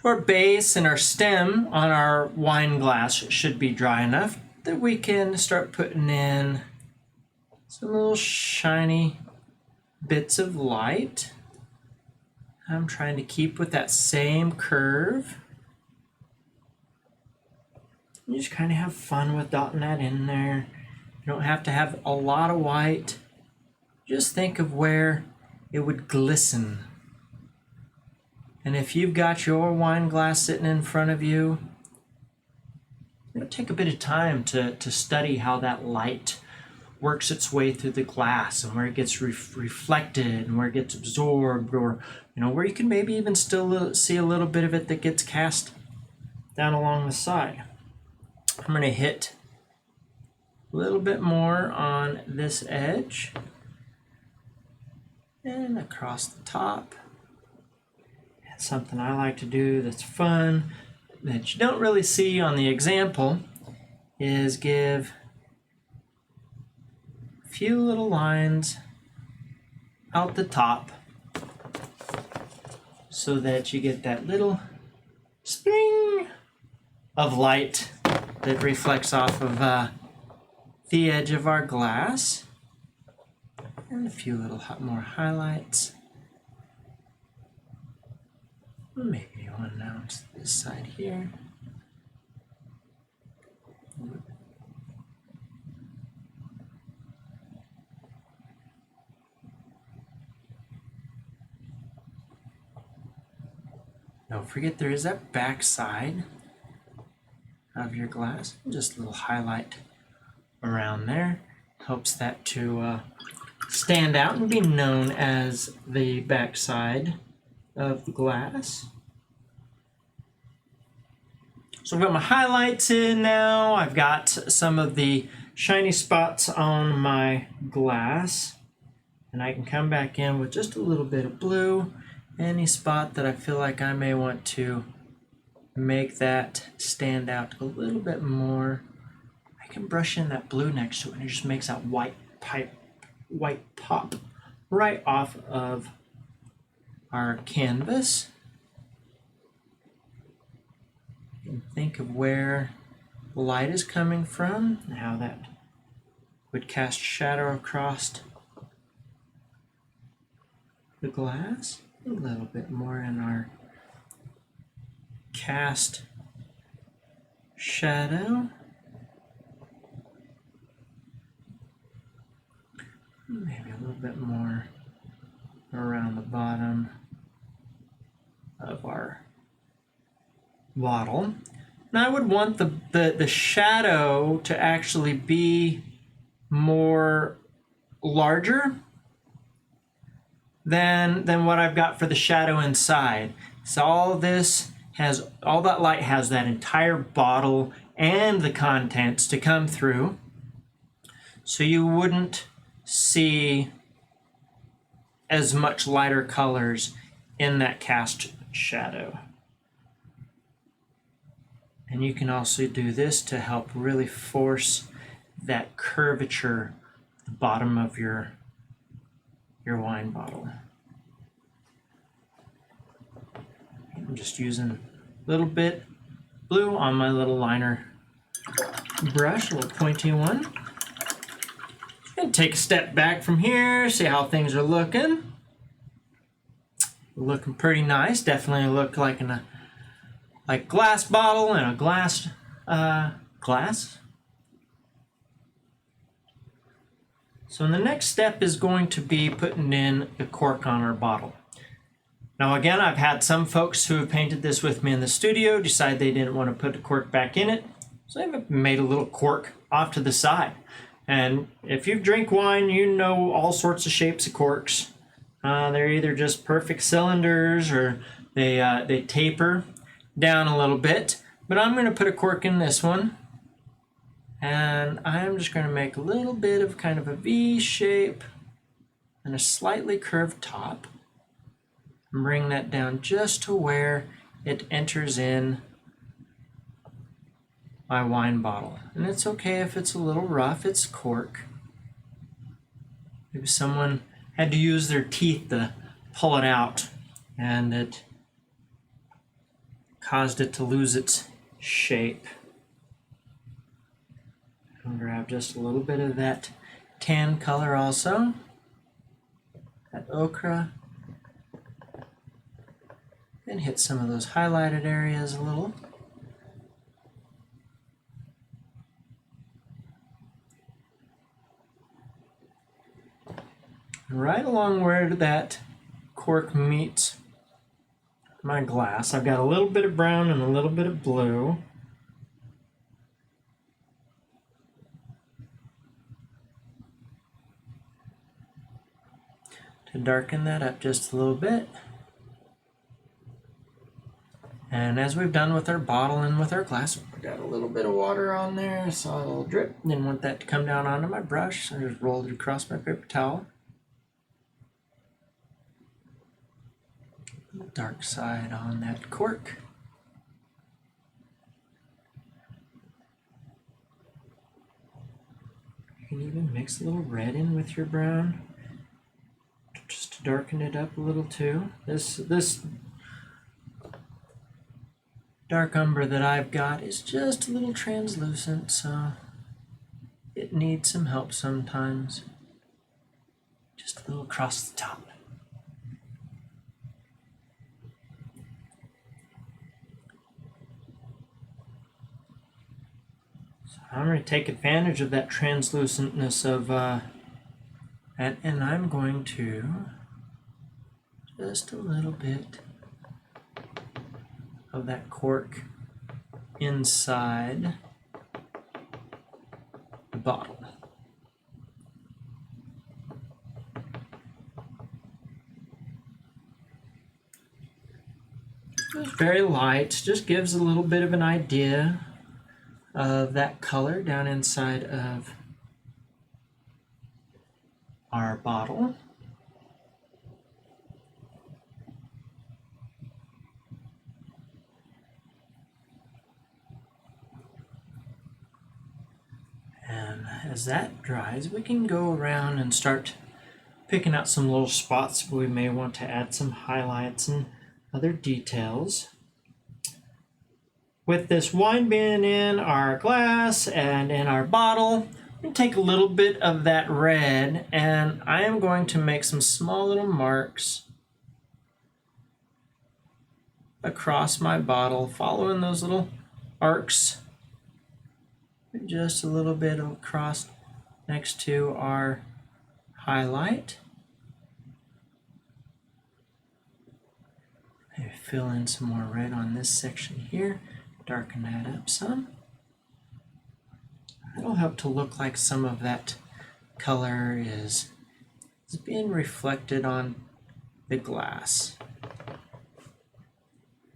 Our base and our stem on our wine glass should be dry enough that we can start putting in some little shiny bits of light. I'm trying to keep with that same curve. You just kind of have fun with dotting that in there. You don't have to have a lot of white. Just think of where it would glisten And if you've got your wine glass sitting in front of you, take a bit of time to study how that light works its way through the glass and where it gets reflected and where it gets absorbed, or where you can maybe even still see a little bit of it that gets cast down along the side. I'm going to hit a little bit more on this edge and across the top. And something I like to do that's fun that you don't really see on the example is give a few little lines out the top so that you get that little spring of light that reflects off of the edge of our glass, and a few little more highlights. Maybe one down to this side here. Don't forget there is that back side of your glass. Just a little highlight around there. Helps that to stand out and be known as the back side of the glass. So I've got my highlights in now. I've got some of the shiny spots on my glass. And I can come back in with just a little bit of blue. Any spot that I feel like I may want to make that stand out a little bit more, I can brush in that blue next to it, and it just makes that white pop right off of our canvas. And think of where the light is coming from and how that would cast shadow across the glass. A little bit more in our cast shadow. Maybe a little bit more around the bottom of our bottle. Now I would want the shadow to actually be more larger than what I've got for the shadow inside. So all that light has that entire bottle and the contents to come through, so you wouldn't see as much lighter colors in that cast shadow. And you can also do this to help really force that curvature at the bottom of your wine bottle. I'm just using a little bit blue on my little liner brush, a little pointy one. And take a step back from here, see how things are looking. Looking pretty nice. Definitely look like glass bottle and a glass. So the next step is going to be putting in the cork on our bottle. Now again, I've had some folks who have painted this with me in the studio decide they didn't want to put the cork back in it, so they've made a little cork off to the side. And if you drink wine, you know all sorts of shapes of corks. They're either just perfect cylinders or they taper down a little bit. But I'm going to put a cork in this one. And I'm just going to make a little bit of kind of a V shape and a slightly curved top. And bring that down just to where it enters in my wine bottle. And it's okay if it's a little rough, it's cork. Maybe someone had to use their teeth to pull it out and it caused it to lose its shape. I'll grab just a little bit of that tan color also, that ochre, and hit some of those highlighted areas a little. Right along where that cork meets my glass. I've got a little bit of brown and a little bit of blue. To darken that up just a little bit. And as we've done with our bottle and with our glass, we've got a little bit of water on there, so a little drip. Didn't want that to come down onto my brush, so I just rolled it across my paper towel. Dark side on that cork. You can even mix a little red in with your brown, just to darken it up a little too. This dark umber that I've got is just a little translucent, so it needs some help sometimes. Just a little across the top. So I'm going to take advantage of that translucentness of that, and I'm going to just a little bit of that cork inside the bottle. It's very light, just gives a little bit of an idea of that color down inside of our bottle. And as that dries, we can go around and start picking out some little spots where we may want to add some highlights and other details. With this wine being in our glass and in our bottle, I'm going to take a little bit of that red and I am going to make some small little marks across my bottle, following those little arcs. Just a little bit across next to our highlight. Maybe fill in some more red on this section here, darken that up some. That'll help to look like some of that color is being reflected on the glass.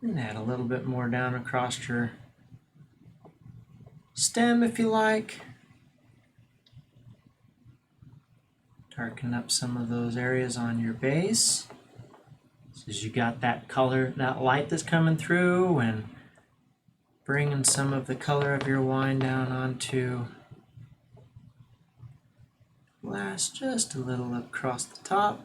And add a little bit more down across your stem if you like. Darken up some of those areas on your base. So as you got that color, that light that's coming through, and bringing some of the color of your wine down onto glass, just a little across the top.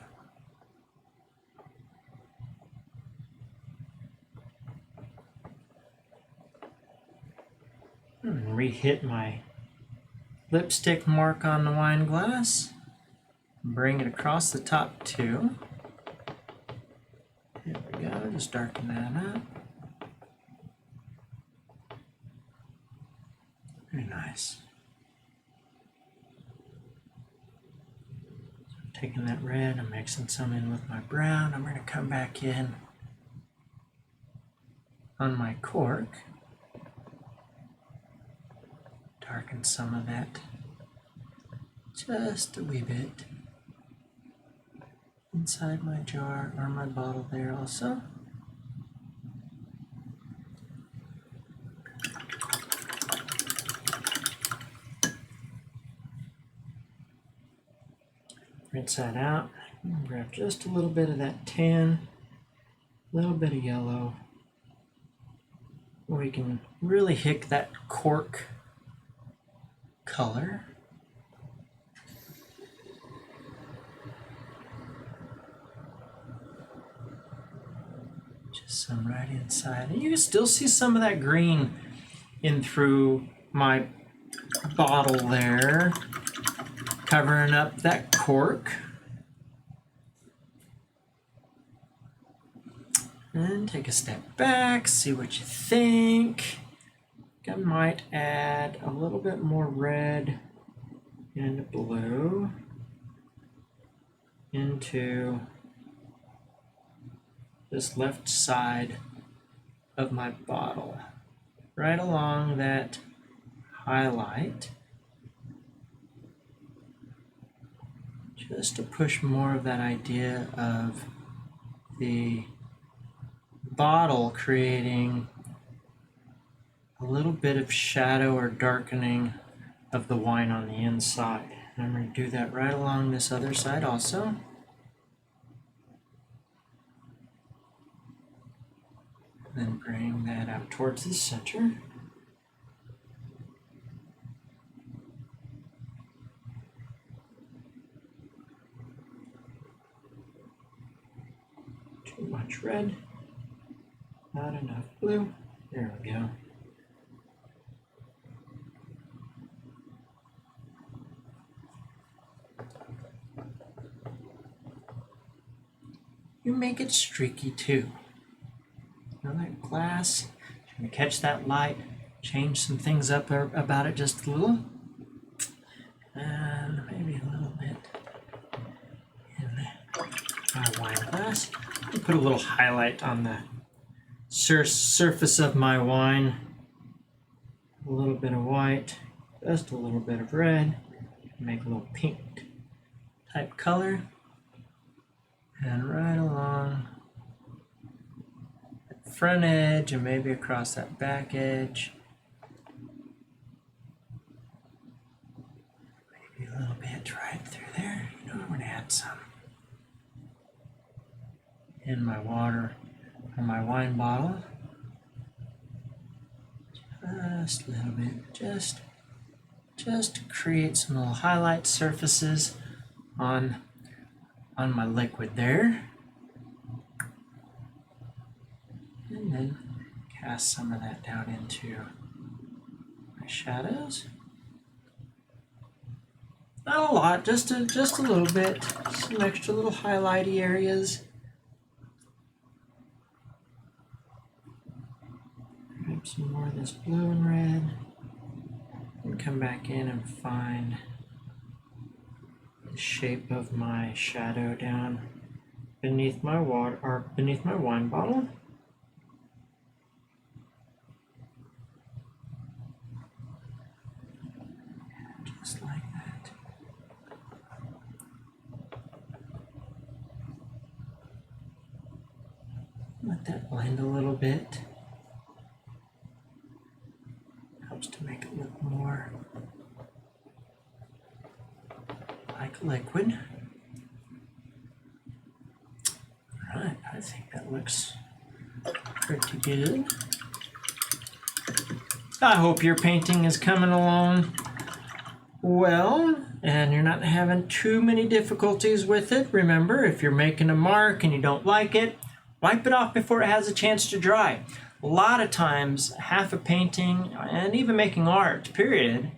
And re-hit my lipstick mark on the wine glass. Bring it across the top too. There we go, just darken that up. Very nice. So I'm taking that red, I'm mixing some in with my brown. I'm going to come back in on my cork. Darken some of that just a wee bit inside my jar or my bottle there also. Rinse that out. Grab just a little bit of that tan, a little bit of yellow. We can really hit that cork color. Just some right inside. And you can still see some of that green in through my bottle there, covering up that cork. And take a step back, see what you think. I might add a little bit more red and blue into this left side of my bottle, right along that highlight, just to push more of that idea of the bottle creating a little bit of shadow or darkening of the wine on the inside. And I'm going to do that right along this other side also. Then bring that out towards the center. Too much red, not enough blue. There we go. You make it streaky too. Now that glass, I'm going to catch that light, change some things up about it just a little, and maybe a little bit in my wine glass. I'll put a little highlight on the surface of my wine, a little bit of white, just a little bit of red, make a little pink type color, and right along front edge and maybe across that back edge. Maybe a little bit right through there. You know, I'm going to add some in my water or my wine bottle. Just a little bit, just to create some little highlight surfaces on my liquid there. And then cast some of that down into my shadows. Not a lot, just a little bit. Some extra little highlighty areas. Grab some more of this blue and red. And come back in and find the shape of my shadow down beneath my water or beneath my wine bottle. Just like that. Let that blend a little bit. Helps to make it look more like liquid. All right, I think that looks pretty good. I hope your painting is coming along well, and you're not having too many difficulties with it. Remember, if you're making a mark and you don't like it, wipe it off before it has a chance to dry. A lot of times, half a painting, and even making art, period,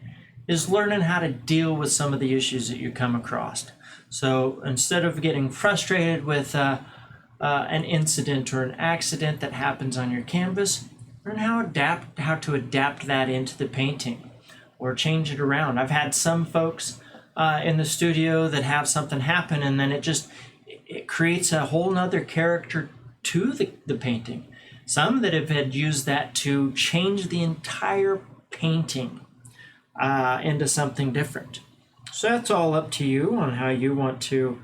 is learning how to deal with some of the issues that you come across. So instead of getting frustrated with an incident or an accident that happens on your canvas, learn how to adapt that into the painting or change it around. I've had some folks in the studio that have something happen and then it creates a whole nother character to the painting. Some that have had used that to change the entire painting into something different. So that's all up to you on how you want to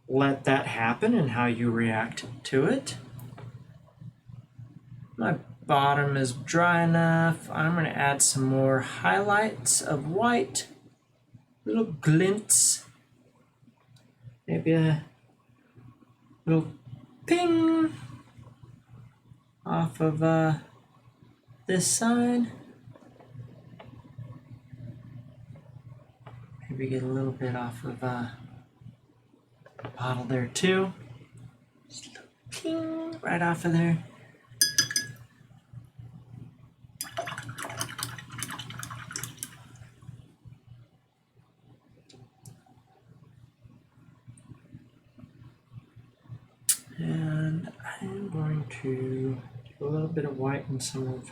let that happen and how you react to it. My bottom is dry enough. I'm going to add some more highlights of white, little glints, maybe a little ping off of this side. Maybe get a little bit off of the bottle there too. Just a little ping right off of there. And I'm going to do a little bit of white in some of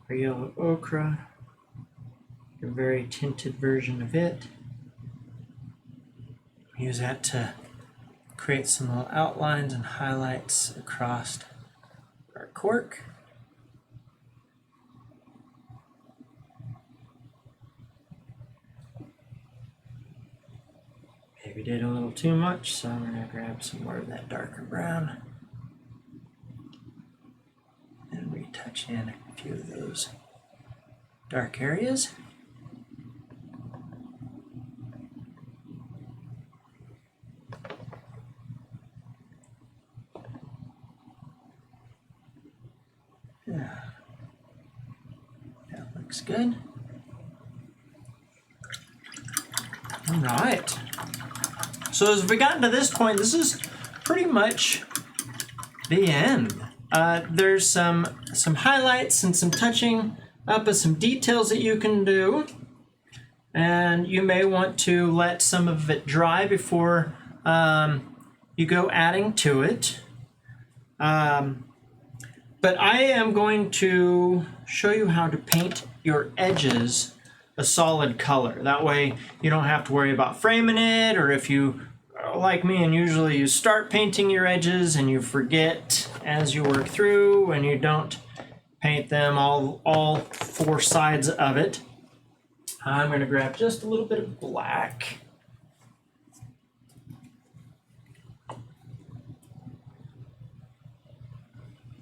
our yellow ochre, a very tinted version of it. Use that to create some little outlines and highlights across our cork. Maybe did a little too much, so I'm going to grab some more of that darker brown and retouch in a few of those dark areas. Yeah, that looks good. All right. So as we gotten to this point, this is pretty much the end. There's some highlights and some touching up of some details that you can do. And you may want to let some of it dry before you go adding to it. But I am going to show you how to paint your edges a solid color. That way you don't have to worry about framing it, or if you are like me and usually you start painting your edges and you forget as you work through and you don't paint them all four sides of it. I'm going to grab just a little bit of black.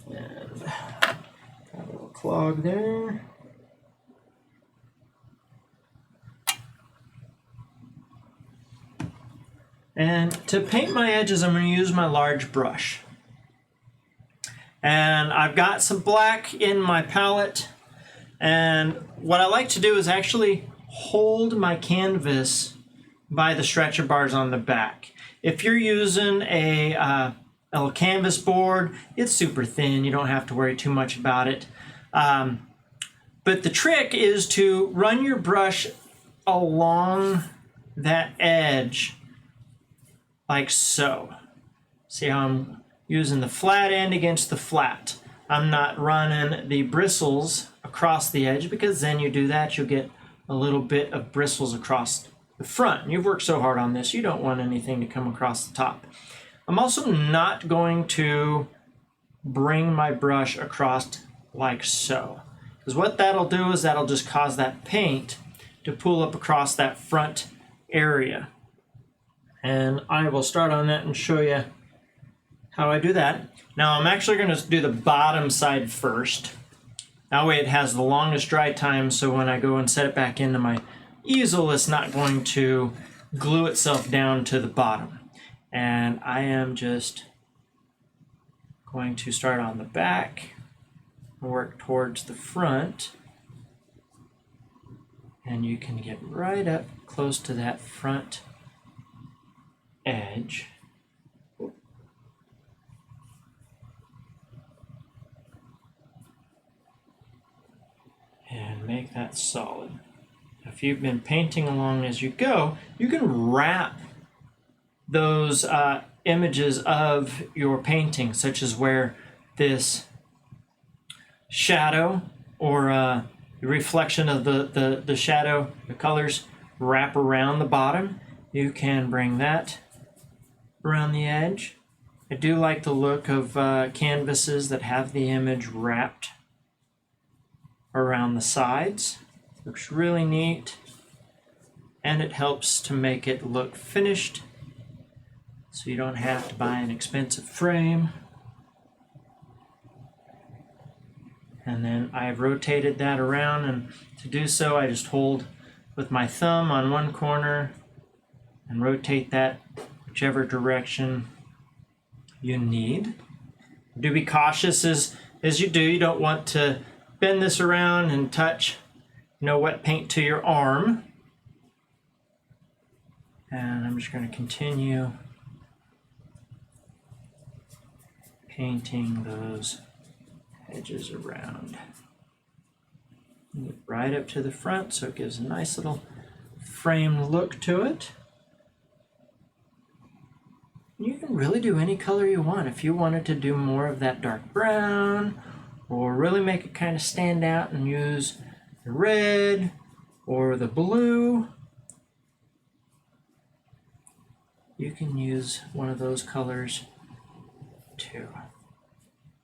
And got a little clog there. And to paint my edges, I'm going to use my large brush. And I've got some black in my palette. And what I like to do is actually hold my canvas by the stretcher bars on the back. If you're using a little canvas board, it's super thin. You don't have to worry too much about it. But the trick is to run your brush along that edge like so. See how I'm using the flat end against the flat. I'm not running the bristles across the edge, because then you do that, you'll get a little bit of bristles across the front. You've worked so hard on this, you don't want anything to come across the top. I'm also not going to bring my brush across like so, because what that'll do is that'll just cause that paint to pool up across that front area. And I will start on that and show you how I do that. Now I'm actually going to do the bottom side first. That way it has the longest dry time, so when I go and set it back into my easel, it's not going to glue itself down to the bottom. And I am just going to start on the back and work towards the front. And you can get right up close to that front edge. And make that solid. If you've been painting along as you go, you can wrap those images of your painting, such as where this shadow or the reflection of the shadow, the colors wrap around the bottom. You can bring that around the edge. I do like the look of canvases that have the image wrapped around the sides. Looks really neat, and it helps to make it look finished, so you don't have to buy an expensive frame. And then I've rotated that around, and to do so I just hold with my thumb on one corner and rotate that whichever direction you need. Do be cautious as you do. You don't want to bend this around and touch wet paint to your arm. And I'm just going to continue painting those edges around. Right up to the front, so it gives a nice little framed look to it. You can really do any color you want. If you wanted to do more of that dark brown, or really make it kind of stand out and use the red or the blue, you can use one of those colors too.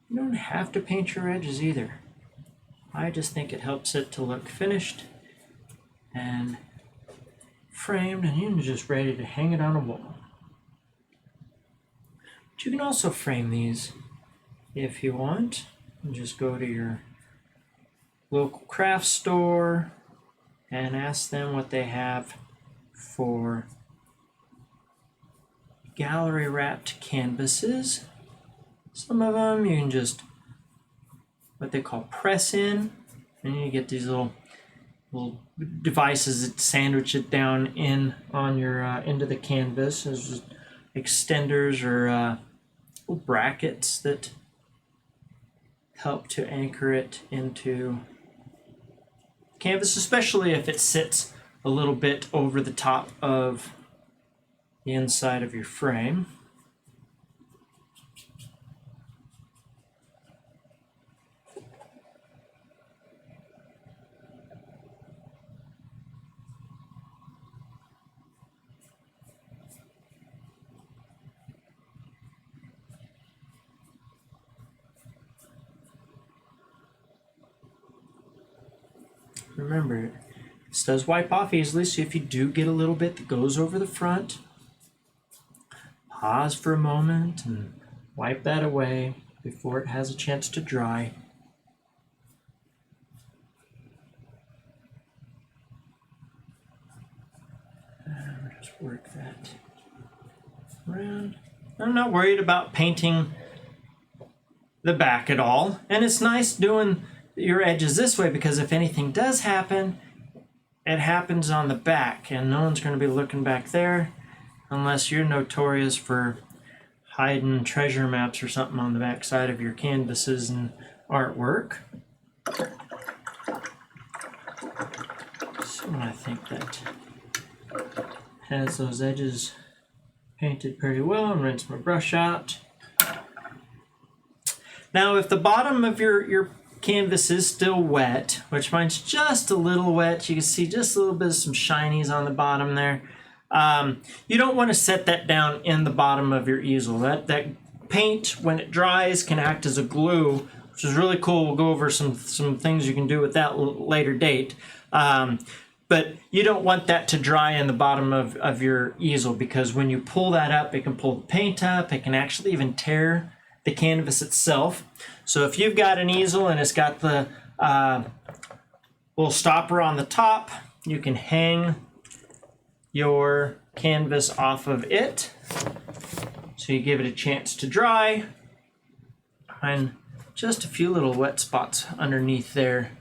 You don't have to paint your edges either. I just think it helps it to look finished and framed, and you're just ready to hang it on a wall. But you can also frame these if you want. You just go to your local craft store and ask them what they have for gallery wrapped canvases. Some of them you can just what they call press in, and you get these little devices that sandwich it down in on your into the canvas. There's just extenders or little brackets that help to anchor it into canvas, especially if it sits a little bit over the top of the inside of your frame. Remember, this does wipe off easily, so if you do get a little bit that goes over the front, pause for a moment and wipe that away before it has a chance to dry. And we'll just work that around. I'm not worried about painting the back at all, and it's nice doing your edges this way because if anything does happen, it happens on the back and no one's going to be looking back there unless you're notorious for hiding treasure maps or something on the back side of your canvases and artwork. So I think that has those edges painted pretty well, and rinse my brush out. Now if the bottom of your canvas is still wet, which mine's just a little wet, you can see just a little bit of some shinies on the bottom there. You don't want to set that down in the bottom of your easel. That paint, when it dries, can act as a glue, which is really cool. We'll go over some things you can do with that later date. But you don't want that to dry in the bottom of your easel, because when you pull that up, it can pull the paint up. It can actually even tear the canvas itself. So if you've got an easel and it's got the little stopper on the top, you can hang your canvas off of it. So you give it a chance to dry. And just a few little wet spots underneath there.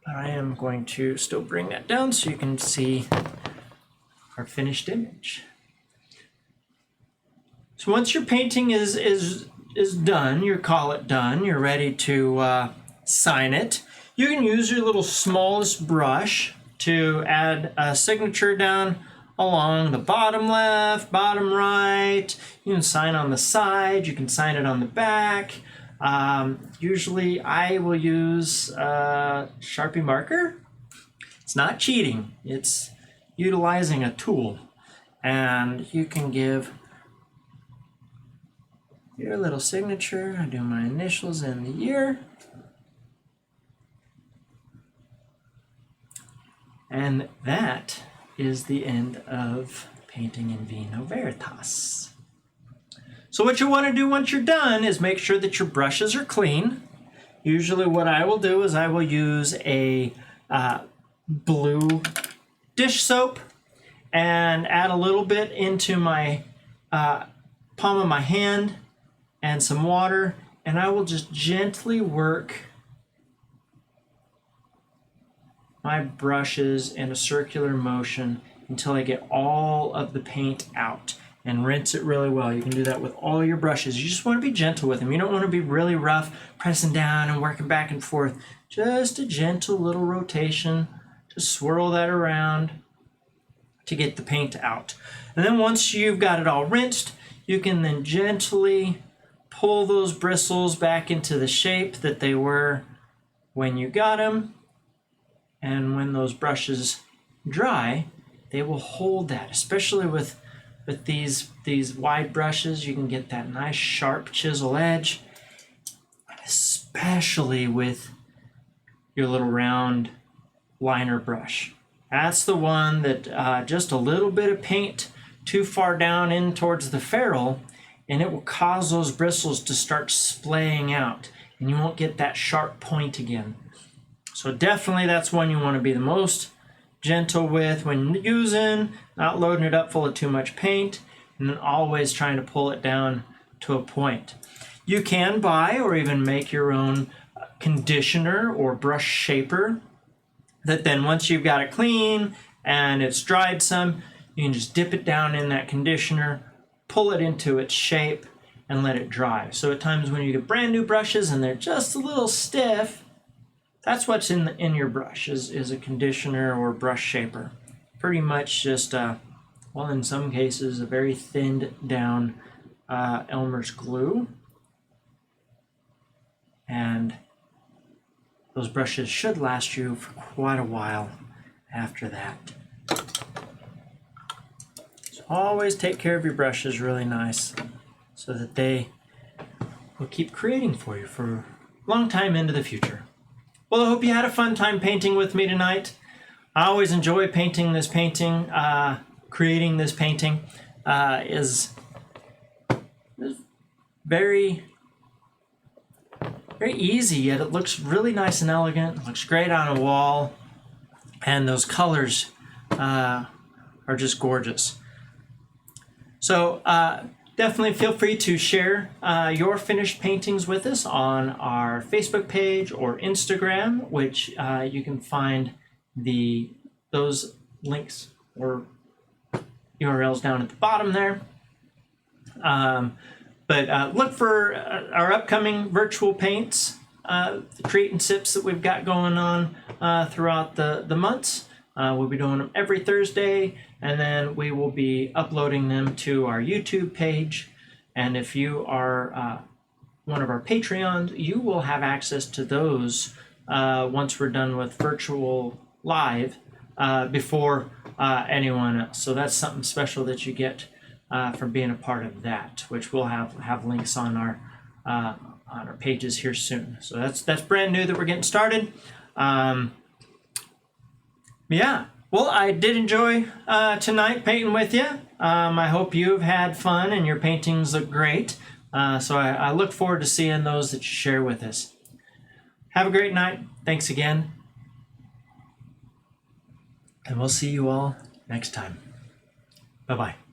But I am going to still bring that down so you can see our finished image. So once your painting is done, you call it done, you're ready to sign it, you can use your little smallest brush to add a signature down along the bottom left, bottom right. You can sign on the side, you can sign it on the back. Usually I will use a Sharpie marker. It's not cheating, it's utilizing a tool. And you can give your little signature. I do my initials and the year. And that is the end of painting In Vino Veritas. So what you want to do once you're done is make sure that your brushes are clean. Usually what I will do is I will use a blue dish soap and add a little bit into my palm of my hand and some water, and I will just gently work my brushes in a circular motion until I get all of the paint out, and rinse it really well. You can do that with all your brushes. You just want to be gentle with them. You don't want to be really rough, pressing down and working back and forth. Just a gentle little rotation to swirl that around to get the paint out. And then once you've got it all rinsed, you can then gently pull those bristles back into the shape that they were when you got them. And when those brushes dry, they will hold that, especially with with these wide brushes. You can get that nice sharp chisel edge, especially with your little round liner brush. That's the one that just a little bit of paint too far down in towards the ferrule, and it will cause those bristles to start splaying out, and you won't get that sharp point again. So definitely that's one you want to be the most gentle with when using, not loading it up full of too much paint, and then always trying to pull it down to a point. You can buy or even make your own conditioner or brush shaper that then once you've got it clean and it's dried some, you can just dip it down in that conditioner, pull it into its shape, and let it dry. So at times when you get brand new brushes and they're just a little stiff, that's what's in your brush, is a conditioner or brush shaper. Pretty much just, well, in some cases, a very thinned down Elmer's glue. And those brushes should last you for quite a while after that. So always take care of your brushes really nice so that they will keep creating for you for a long time into the future. Well, I hope you had a fun time painting with me tonight. I always enjoy painting this painting. Creating this painting is very easy, yet it looks really nice and elegant. It looks great on a wall, and those colors are just gorgeous. So definitely feel free to share your finished paintings with us on our Facebook page or Instagram, which you can find those links or URLs down at the bottom there. But look for our upcoming virtual paints, the create and sips that we've got going on throughout the months. We'll be doing them every Thursday, and then we will be uploading them to our YouTube page. And if you are one of our Patreons, you will have access to those once we're done with virtual live before anyone else. So that's something special that you get from being a part of that, which we'll have links on our pages here soon. So that's brand new that we're getting started. Yeah, well, I did enjoy tonight painting with you. I hope you've had fun and your paintings look great. So I look forward to seeing those that you share with us. Have a great night. Thanks again. And we'll see you all next time. Bye-bye.